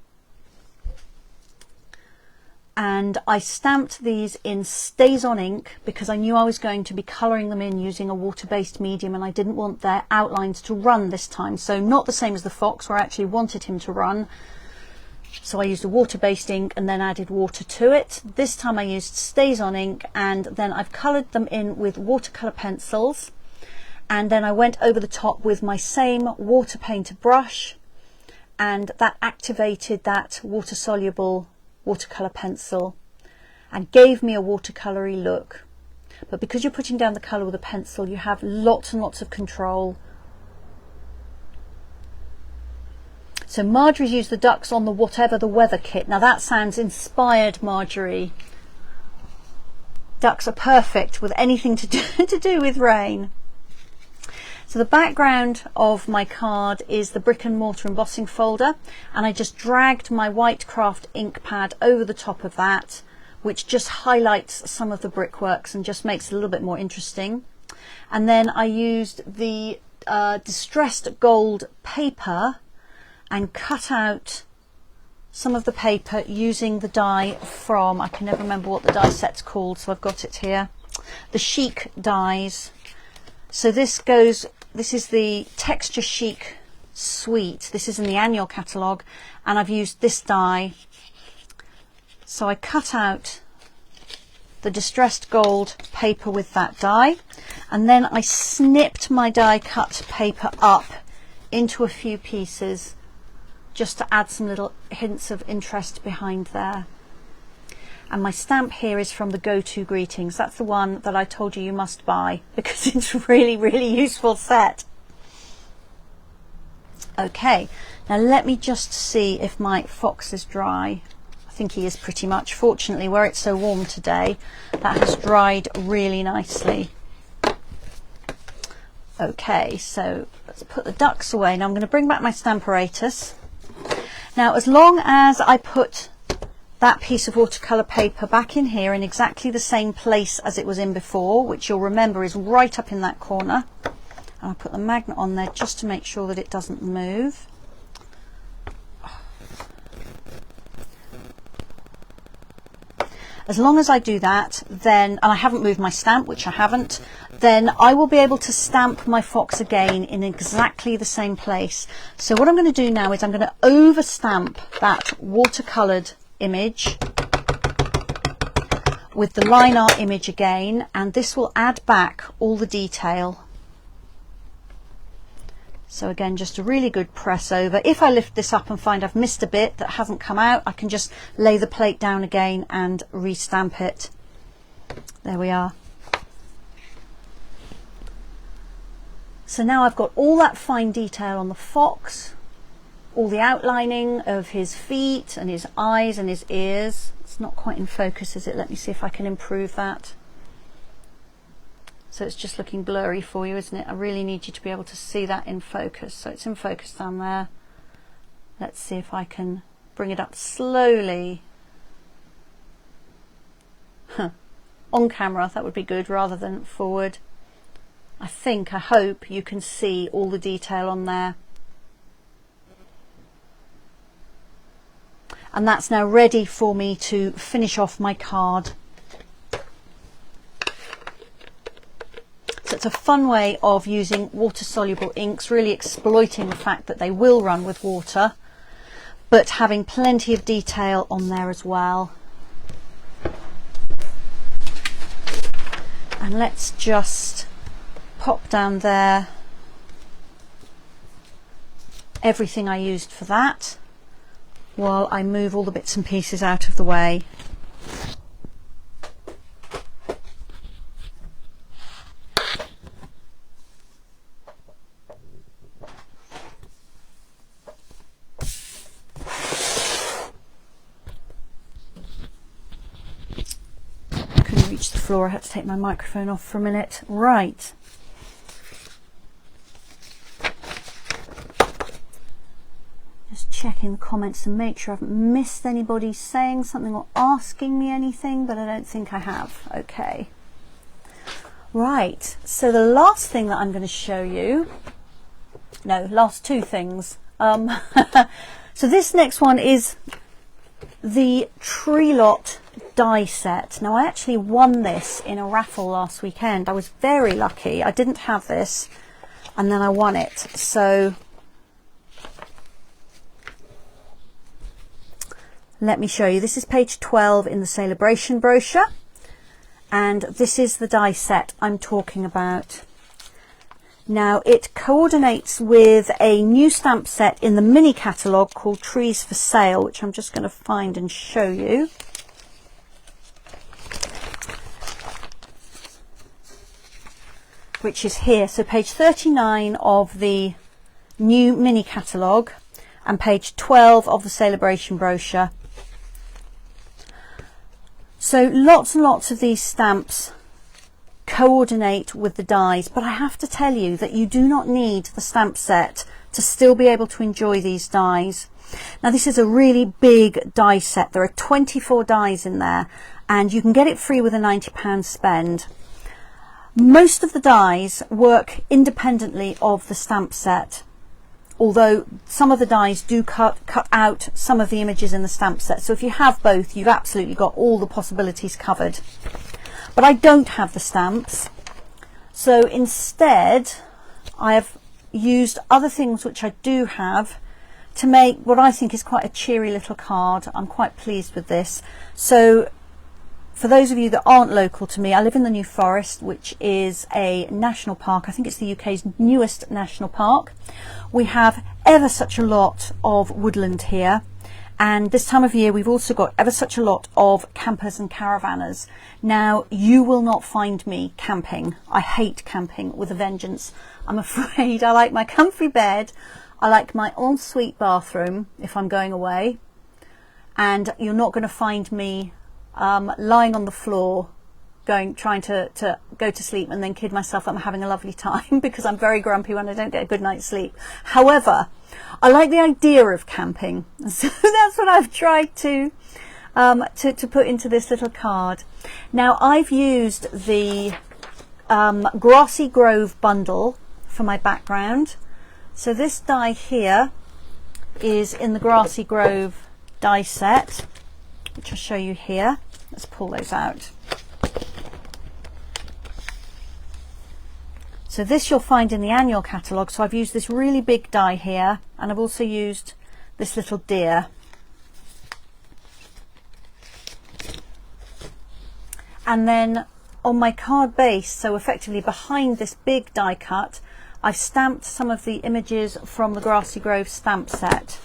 A: And I stamped these in Stays On ink because I knew I was going to be colouring them in using a water-based medium, and I didn't want their outlines to run this time. So not the same as the fox, where I actually wanted him to run. So I used a water-based ink and then added water to it. This time I used Stays On ink, and then I've coloured them in with watercolour pencils. and then I went over the top with my same water painter brush, and that activated that water soluble watercolor pencil and gave me a watercolory look. But because you're putting down the color with a pencil, you have lots and lots of control. So Marjorie's used the ducks on the Whatever the Weather kit. Now that sounds inspired, Marjorie. Ducks are perfect with anything to do with rain. So the background of my card is the brick and mortar embossing folder, and I just dragged my white craft ink pad over the top of that, which just highlights some of the brickworks and just makes it a little bit more interesting. And then I used the distressed gold paper and cut out some of the paper using the die from, I can never remember what the die set's called, so I've got it here, the Chic dies. So this is the Texture Chic Suite. This is in the Annual Catalogue, and I've used this die. So I cut out the distressed gold paper with that die, and then I snipped my die cut paper up into a few pieces just to add some little hints of interest behind there. And my stamp here is from the Go-To Greetings. That's the one that I told you must buy because it's a really, really useful set. Okay, now let me just see if my fox is dry. I think he is pretty much. Fortunately, where it's so warm today, that has dried really nicely. Okay, so let's put the ducks away. Now I'm going to bring back my Stamparatus. Now, as long as I put that piece of watercolour paper back in here in exactly the same place as it was in before, which you'll remember is right up in that corner, and I'll put the magnet on there just to make sure that it doesn't move. As long as I do that, then, and I haven't moved my stamp, which I haven't, then I will be able to stamp my fox again in exactly the same place. So what I'm going to do now is I'm going to over stamp that watercoloured image with the line art image again, and this will add back all the detail. So again, just a really good press over. If I lift this up and find I've missed a bit that hasn't come out, I can just lay the plate down again and restamp it. There we are. So now I've got all that fine detail on the fox, all the outlining of his feet and his eyes and his ears. It's not quite in focus, is it? Let me see if I can improve that. So it's just looking blurry for you, isn't it? I really need you to be able to see that in focus. So it's in focus down there. Let's see if I can bring it up slowly. On camera, that would be good, rather than forward. I hope you can see all the detail on there. And that's now ready for me to finish off my card. So it's a fun way of using water-soluble inks, really exploiting the fact that they will run with water, but having plenty of detail on there as well. And let's just pop down there everything I used for that while I move all the bits and pieces out of the way. The floor. I had to take my microphone off for a minute. Right. Just checking the comments to make sure I haven't missed anybody saying something or asking me anything, but I don't think I have. Okay. Right. So the last thing that I'm going to show you, no, last two things. So this next one is the Tree Lot die set. Now I actually won this in a raffle last weekend. I was very lucky. I didn't have this and then I won it. So let me show you. This is page 12 in the Sale-a-Bration brochure, and this is the die set I'm talking about. Now it coordinates with a new stamp set in the mini catalogue called Trees for Sale, which I'm just going to find and show you. Which is here. So page 39 of the new mini catalogue and page 12 of the Sale-a-Bration brochure. So lots and lots of these stamps coordinate with the dies, but I have to tell you that you do not need the stamp set to still be able to enjoy these dies. Now this is a really big die set. There are 24 dies in there and you can get it free with a £90 spend. Most of the dies work independently of the stamp set, although some of the dies do cut out some of the images in the stamp set. So if you have both, you've absolutely got all the possibilities covered. But I don't have the stamps, so instead I have used other things which I do have to make what I think is quite a cheery little card. I'm quite pleased with this. So for those of you that aren't local to me, I live in the New Forest, which is a national park. I think it's the UK's newest national park. We have ever such a lot of woodland here. And this time of year, we've also got ever such a lot of campers and caravanners. Now, you will not find me camping. I hate camping with a vengeance. I'm afraid. I like my comfy bed. I like my ensuite bathroom if I'm going away. And you're not going to find me lying on the floor trying to go to sleep and then kid myself that I'm having a lovely time, because I'm very grumpy when I don't get a good night's sleep. However, I like the idea of camping, so that's what I've tried to put into this little card. Now I've used the Grassy Grove bundle for my background. So this die here is in the Grassy Grove die set, which I'll show you here. Let's pull those out. So this you'll find in the annual catalogue. So I've used this really big die here, and I've also used this little deer. And then on my card base, so effectively behind this big die cut, I've stamped some of the images from the Grassy Grove stamp set.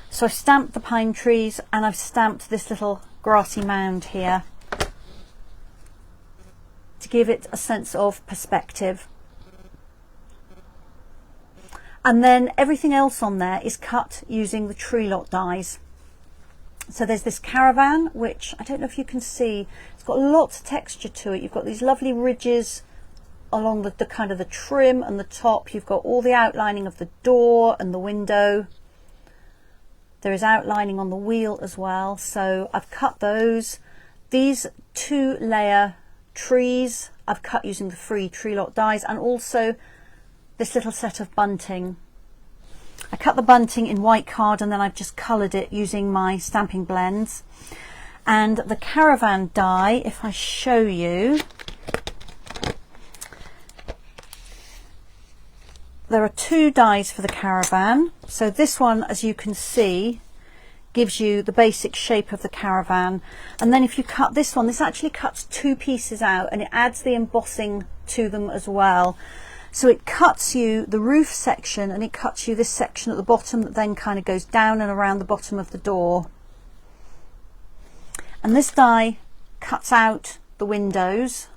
A: So I've stamped the pine trees and I've stamped this little grassy mound here to give it a sense of perspective. And then everything else on there is cut using the tree lot dies. So there's this caravan, which I don't know if you can see, it's got lots of texture to it. You've got these lovely ridges along the kind of the trim and the top. You've got all the outlining of the door and the window. There is outlining on the wheel as well. So I've cut those. These 2-layer trees I've cut using the free tree lot dies, and also this little set of bunting. I cut the bunting in white card and then I've just coloured it using my stamping blends. And the caravan die, if I show you, there are 2 dies for the caravan. So this one, as you can see, gives you the basic shape of the caravan. And then if you cut this one, this actually cuts 2 pieces out and it adds the embossing to them as well. So it cuts you the roof section and it cuts you this section at the bottom that then kind of goes down and around the bottom of the door. And this die cuts out the windows,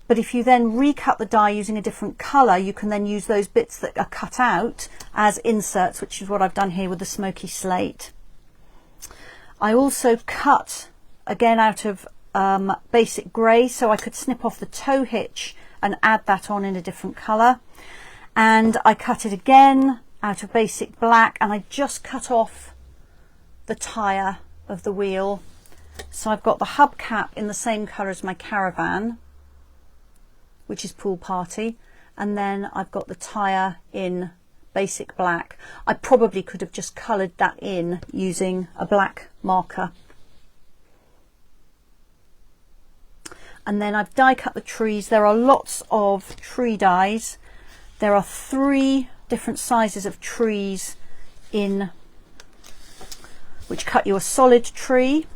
A: but if you then recut the die using a different colour, you can then use those bits that are cut out as inserts, which is what I've done here with the smoky slate. I also cut again out of basic grey, so I could snip off the tow hitch and add that on in a different colour. And I cut it again out of basic black, and I just cut off the tyre of the wheel. So I've got the hubcap in the same colour as my caravan, which is Pool Party, and then I've got the tyre in basic black. I probably could have just coloured that in using a black marker. And then I've die cut the trees. There are lots of tree dies. There are 3 different sizes of trees in which cut you a solid tree,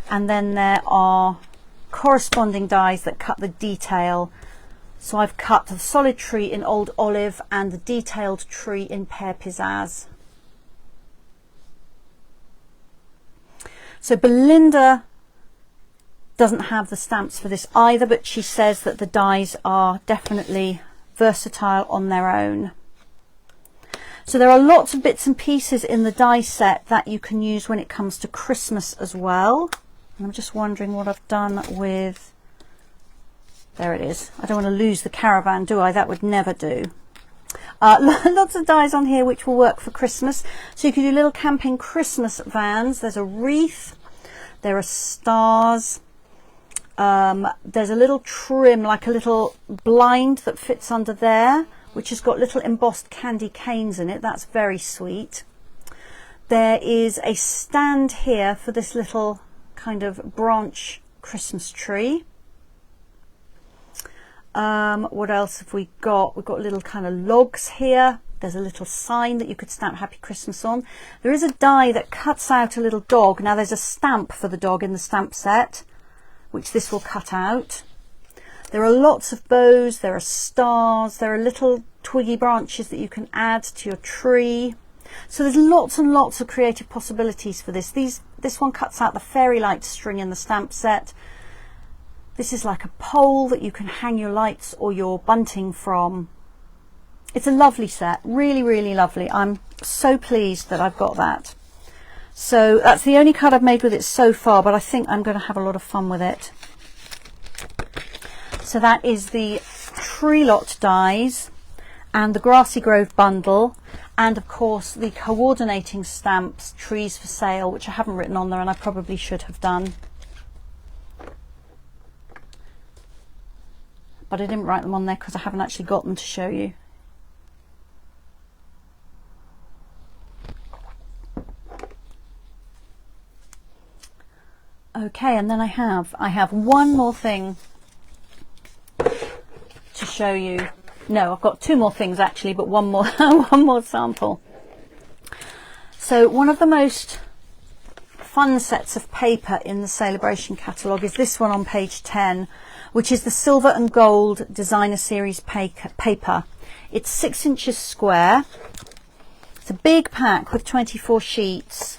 A: and then there are corresponding dies that cut the detail. So I've cut the solid tree in Old Olive and the detailed tree in Pear Pizzazz. So Belinda doesn't have the stamps for this either, but she says that the dies are definitely versatile on their own. So there are lots of bits and pieces in the die set that you can use when it comes to Christmas as well. And I'm just wondering what I've done with, there it is. I don't want to lose the caravan, do I? That would never do. Lots of dies on here which will work for Christmas. So you can do little camping Christmas vans. There's a wreath, there are stars, there's a little trim, like a little blind that fits under there, which has got little embossed candy canes in it. That's very sweet. There is a stand here for this little kind of branch Christmas tree. What else have we got? We've got little kind of logs here. There's a little sign that you could stamp Happy Christmas on. There is a die that cuts out a little dog. Now there's a stamp for the dog in the stamp set, which this will cut out. There are lots of bows, there are stars, there are little twiggy branches that you can add to your tree. So there's lots and lots of creative possibilities for this. This one cuts out the fairy light string in the stamp set. This is like a pole that you can hang your lights or your bunting from. It's a lovely set, really, really lovely. I'm so pleased that I've got that. So that's the only card I've made with it so far, but I think I'm going to have a lot of fun with it. So that is the Tree Lot dies and the Grassy Grove bundle, and of course the coordinating stamps, Trees for Sale, which I haven't written on there and I probably should have done. But I didn't write them on there because I haven't actually got them to show you. Okay, and then I have one more thing to show you. No, I've got two more things actually, but one more one more sample. So one of the most fun sets of paper in the Sale-a-Bration catalogue is this one on page 10, which is the Silver and Gold Designer Series paper. It's 6 inches square. It's a big pack with 24 sheets.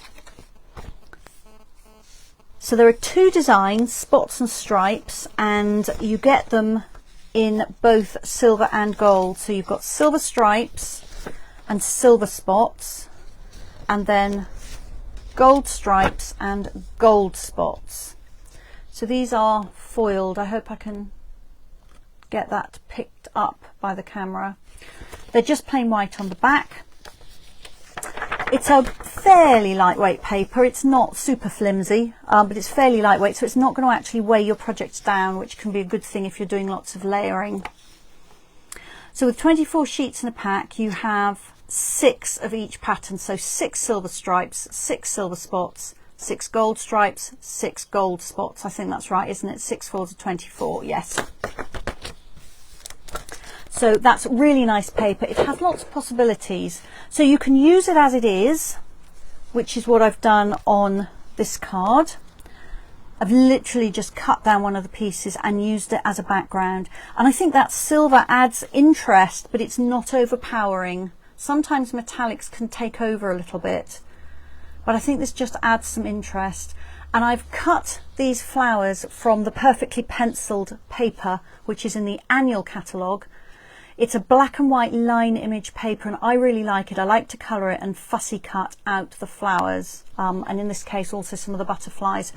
A: So there are 2 designs, spots and stripes, and you get them in both silver and gold. So you've got silver stripes and silver spots, and then gold stripes and gold spots. So these are foiled. I hope I can get that picked up by the camera. They're just plain white on the back. It's a fairly lightweight paper. It's not super flimsy, but it's fairly lightweight, so it's not going to actually weigh your projects down, which can be a good thing if you're doing lots of layering. So with 24 sheets in a pack, you have 6 of each pattern. So 6 silver stripes, 6 silver spots, 6 gold stripes, 6 gold spots. I think that's right, isn't it? 6 fours are 24, yes. So that's really nice paper. It has lots of possibilities. So you can use it as it is, which is what I've done on this card. I've literally just cut down one of the pieces and used it as a background. And I think that silver adds interest, but it's not overpowering. Sometimes metallics can take over a little bit, but I think this just adds some interest. And I've cut these flowers from the perfectly penciled paper, which is in the Annual Catalogue. It's a black and white line image paper, and I really like it. I like to colour it and fussy cut out the flowers, and in this case also some of the butterflies.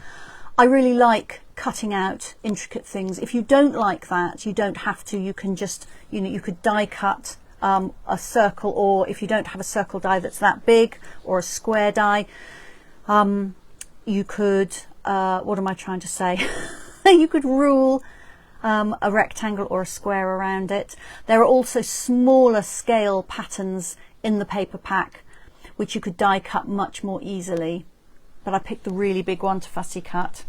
A: I really like cutting out intricate things. If you don't like that, you don't have to. You can just, you know, you could die cut a circle, or if you don't have a circle die that's that big, or a square die, you could, what am I trying to say? You could rule a rectangle or a square around it. There are also smaller scale patterns in the paper pack which you could die cut much more easily, but I picked the really big one to fussy cut.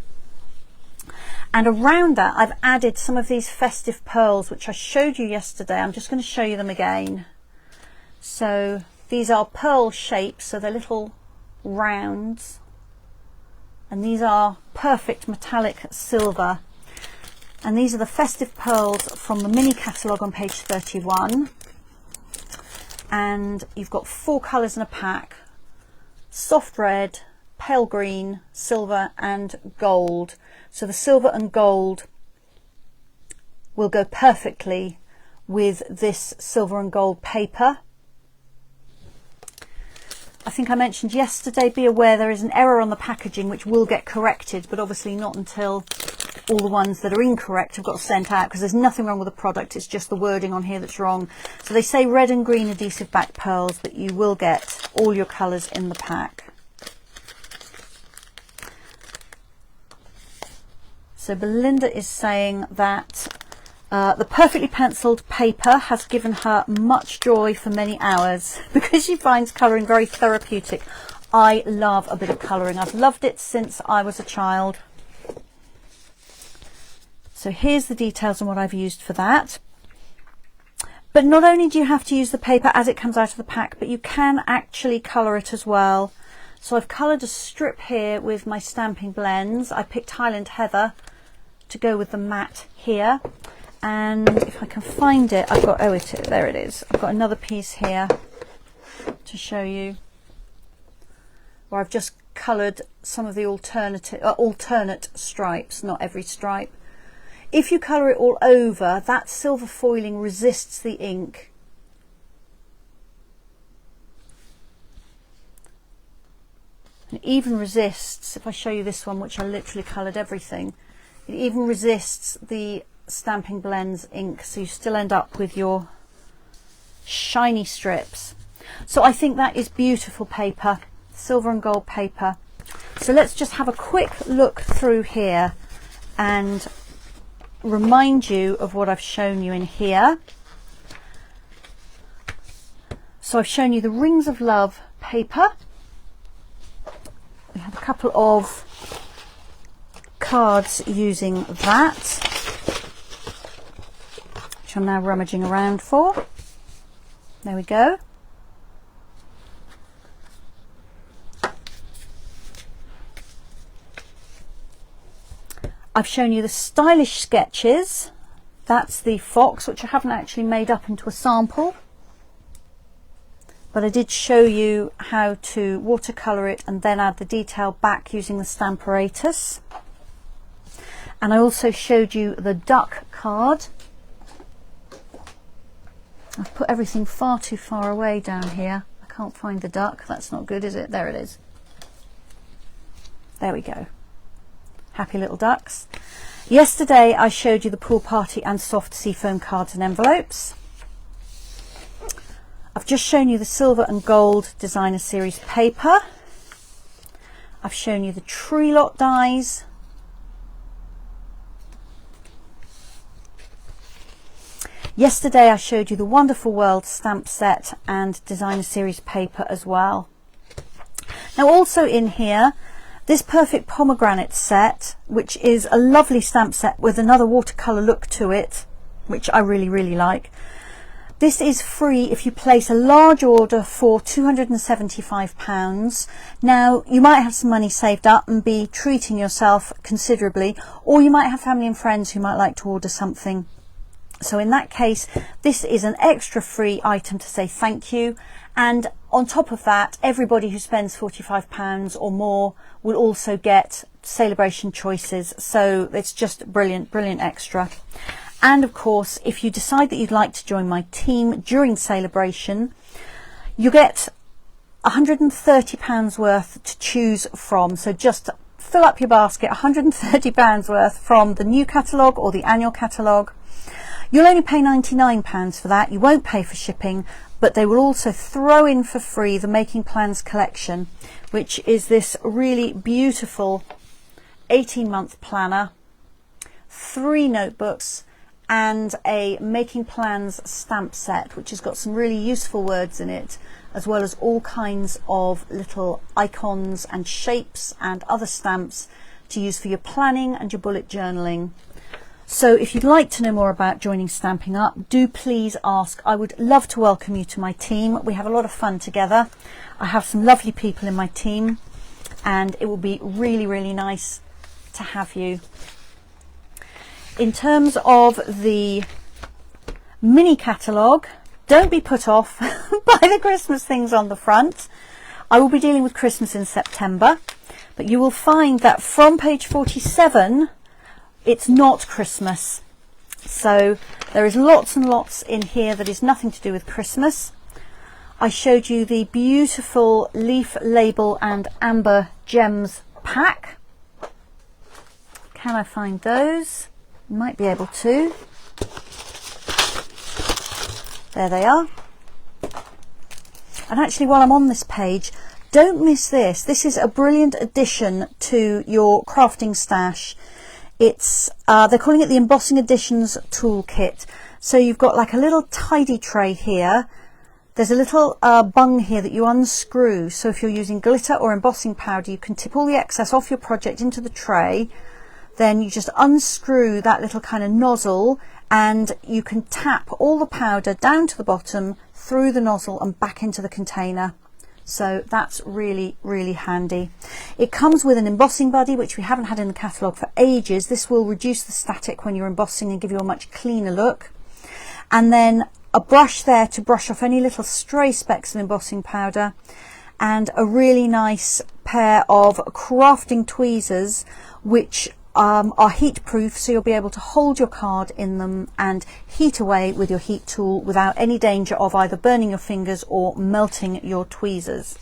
A: And around that I've added some of these Festive Pearls which I showed you yesterday. I'm just going to show you them again. So these are pearl shapes, so they're little rounds, and these are perfect metallic silver. And these are the Festive Pearls from the Mini Catalogue on page 31. And you've got 4 colours in a pack: soft red, pale green, silver and gold. So the silver and gold will go perfectly with this silver and gold paper. I think I mentioned yesterday, be aware there is an error on the packaging which will get corrected, but obviously not until all the ones that are incorrect have got sent out, because there's nothing wrong with the product, it's just the wording on here that's wrong. So they say red and green adhesive back pearls, but you will get all your colours in the pack. So Belinda is saying that the perfectly penciled paper has given her much joy for many hours because she finds colouring very therapeutic. I love a bit of colouring. I've loved it since I was a child. So here's the details on what I've used for that. But not only do you have to use the paper as it comes out of the pack, but you can actually colour it as well. So I've coloured a strip here with my stamping blends. I picked Highland Heather to go with the matte here. And if I can find it, I've got, there it is. I've got another piece here to show you where I've just coloured some of the alternate stripes, not every stripe. If you colour it all over, that silver foiling resists the ink. It even resists, if I show you this one, which I literally coloured everything, it even resists the stamping blends ink, so you still end up with your shiny strips. So I think that is beautiful paper, silver and gold paper. So let's just have a quick look through here and remind you of what I've shown you in here. So I've shown you the Rings of Love paper. We have a couple of cards using that, which I'm now rummaging around for. There we go. I've shown you the Stylish Sketches. That's the fox, which I haven't actually made up into a sample, but I did show you how to watercolour it and then add the detail back using the Stamparatus. And I also showed you the duck card. I've put everything far too far away down here. I can't find the duck. That's not good, is it? There it is. There we go. Happy little ducks. Yesterday I showed you the Pool Party and Soft Seafoam cards and envelopes. I've just shown you the Silver and Gold Designer Series paper. I've shown you the Tree Lot dies. Yesterday I showed you the Wonderful World stamp set and Designer Series paper as well. Now also in here, this Perfect Pomegranate set, which is a lovely stamp set with another watercolour look to it, which I really, really like. This is free if you place a large order for £275. Now, you might have some money saved up and be treating yourself considerably, or you might have family and friends who might like to order something. So in that case, this is an extra free item to say thank you. And on top of that, everybody who spends £45 or more will also get Sale-a-Bration choices. So it's just brilliant, brilliant extra. And of course, if you decide that you'd like to join my team during Sale-a-Bration, you get £130 worth to choose from. So just fill up your basket, £130 worth from the new catalogue or the annual catalogue. You'll only pay £99 for that. You won't pay for shipping, but they will also throw in for free the Making Plans collection, which is this really beautiful 18-month planner, 3 notebooks, and a Making Plans stamp set, which has got some really useful words in it, as well as all kinds of little icons and shapes and other stamps to use for your planning and your bullet journaling. So if you'd like to know more about joining Stampin' Up, do please ask. I would love to welcome you to my team. We have a lot of fun together. I have some lovely people in my team, and it will be really, really nice to have you. In terms of the mini catalogue, don't be put off by the Christmas things on the front. I will be dealing with Christmas in September, but you will find that from page 47 it's not Christmas. So there is lots and lots in here that is nothing to do with Christmas. I showed you the beautiful leaf label and amber gems pack. Can I find those? Might be able to. There they are. And actually, while I'm on this page, don't miss this. This is a brilliant addition to your crafting stash. It's they're calling it the Embossing Additions Toolkit. So you've got like a little tidy tray here. There's a little bung here that you unscrew. So if you're using glitter or embossing powder, you can tip all the excess off your project into the tray. Then you just unscrew that little kind of nozzle and you can tap all the powder down to the bottom through the nozzle and back into the container. So that's really, really handy. It comes with an embossing buddy, which we haven't had in the catalogue for ages. This will reduce the static when you're embossing and give you a much cleaner look. And then a brush there to brush off any little stray specks of embossing powder, and a really nice pair of crafting tweezers, which are heat proof, so you'll be able to hold your card in them and heat away with your heat tool without any danger of either burning your fingers or melting your tweezers.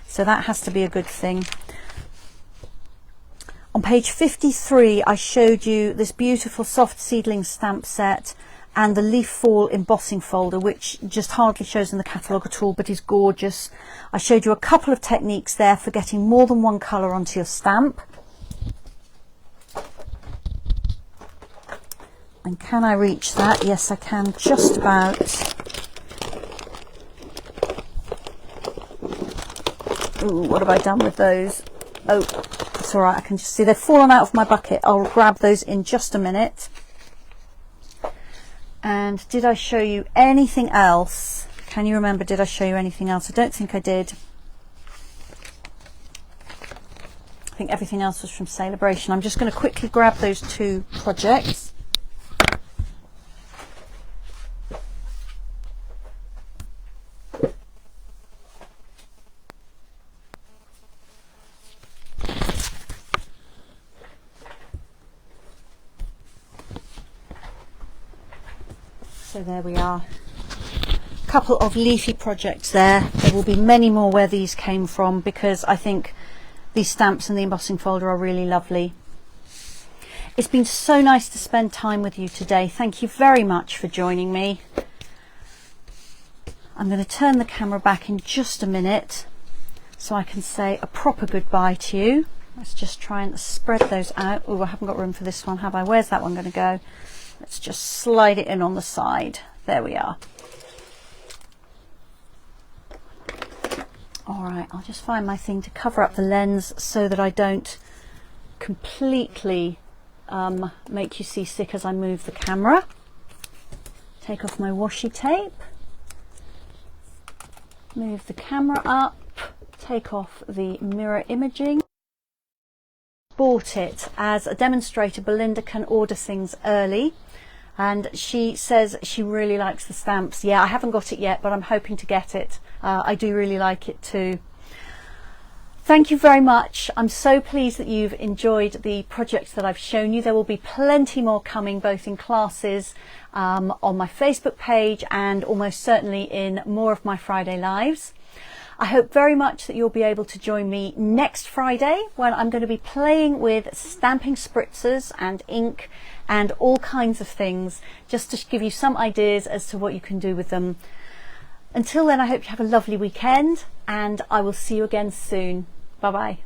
A: So that has to be a good thing. On page 53 I showed you this beautiful soft seedling stamp set and the leaf fall embossing folder, which just hardly shows in the catalogue at all but is gorgeous. I showed you a couple of techniques there for getting more than one colour onto your stamp. And can I reach that? Yes, I can, just about. Ooh, what have I done with those? Oh, it's all right, I can just see they've fallen out of my bucket. I'll grab those in just a minute. And did I show you anything else? Can you remember, did I show you anything else? I don't think I did. I think everything else was from Sale-a-Bration. I'm just going to quickly grab those two projects. So there we are, a couple of leafy projects there. There will be many more where these came from, because I think these stamps and the embossing folder are really lovely. It's been so nice to spend time with you today. Thank you very much for joining me. I'm going to turn the camera back in just a minute so I can say a proper goodbye to you. Let's just try and spread those out. Oh, I haven't got room for this one, have I? Where's that one going to go? Let's just slide it in on the side. There we are. All right, I'll just find my thing to cover up the lens so that I don't completely make you see sick as I move the camera. Take off my washi tape. Move the camera up. Take off the mirror imaging. Bought it as a demonstrator. Belinda can order things early and she says she really likes the stamps. Yeah, I haven't got it yet, but I'm hoping to get it. I do really like it too. Thank you very much. I'm so pleased that you've enjoyed the projects that I've shown you. There will be plenty more coming, both in classes, on my Facebook page, and almost certainly in more of my Friday lives. I hope very much that you'll be able to join me next Friday, when I'm going to be playing with stamping spritzers and ink and all kinds of things, just to give you some ideas as to what you can do with them. Until then, I hope you have a lovely weekend, and I will see you again soon. Bye bye.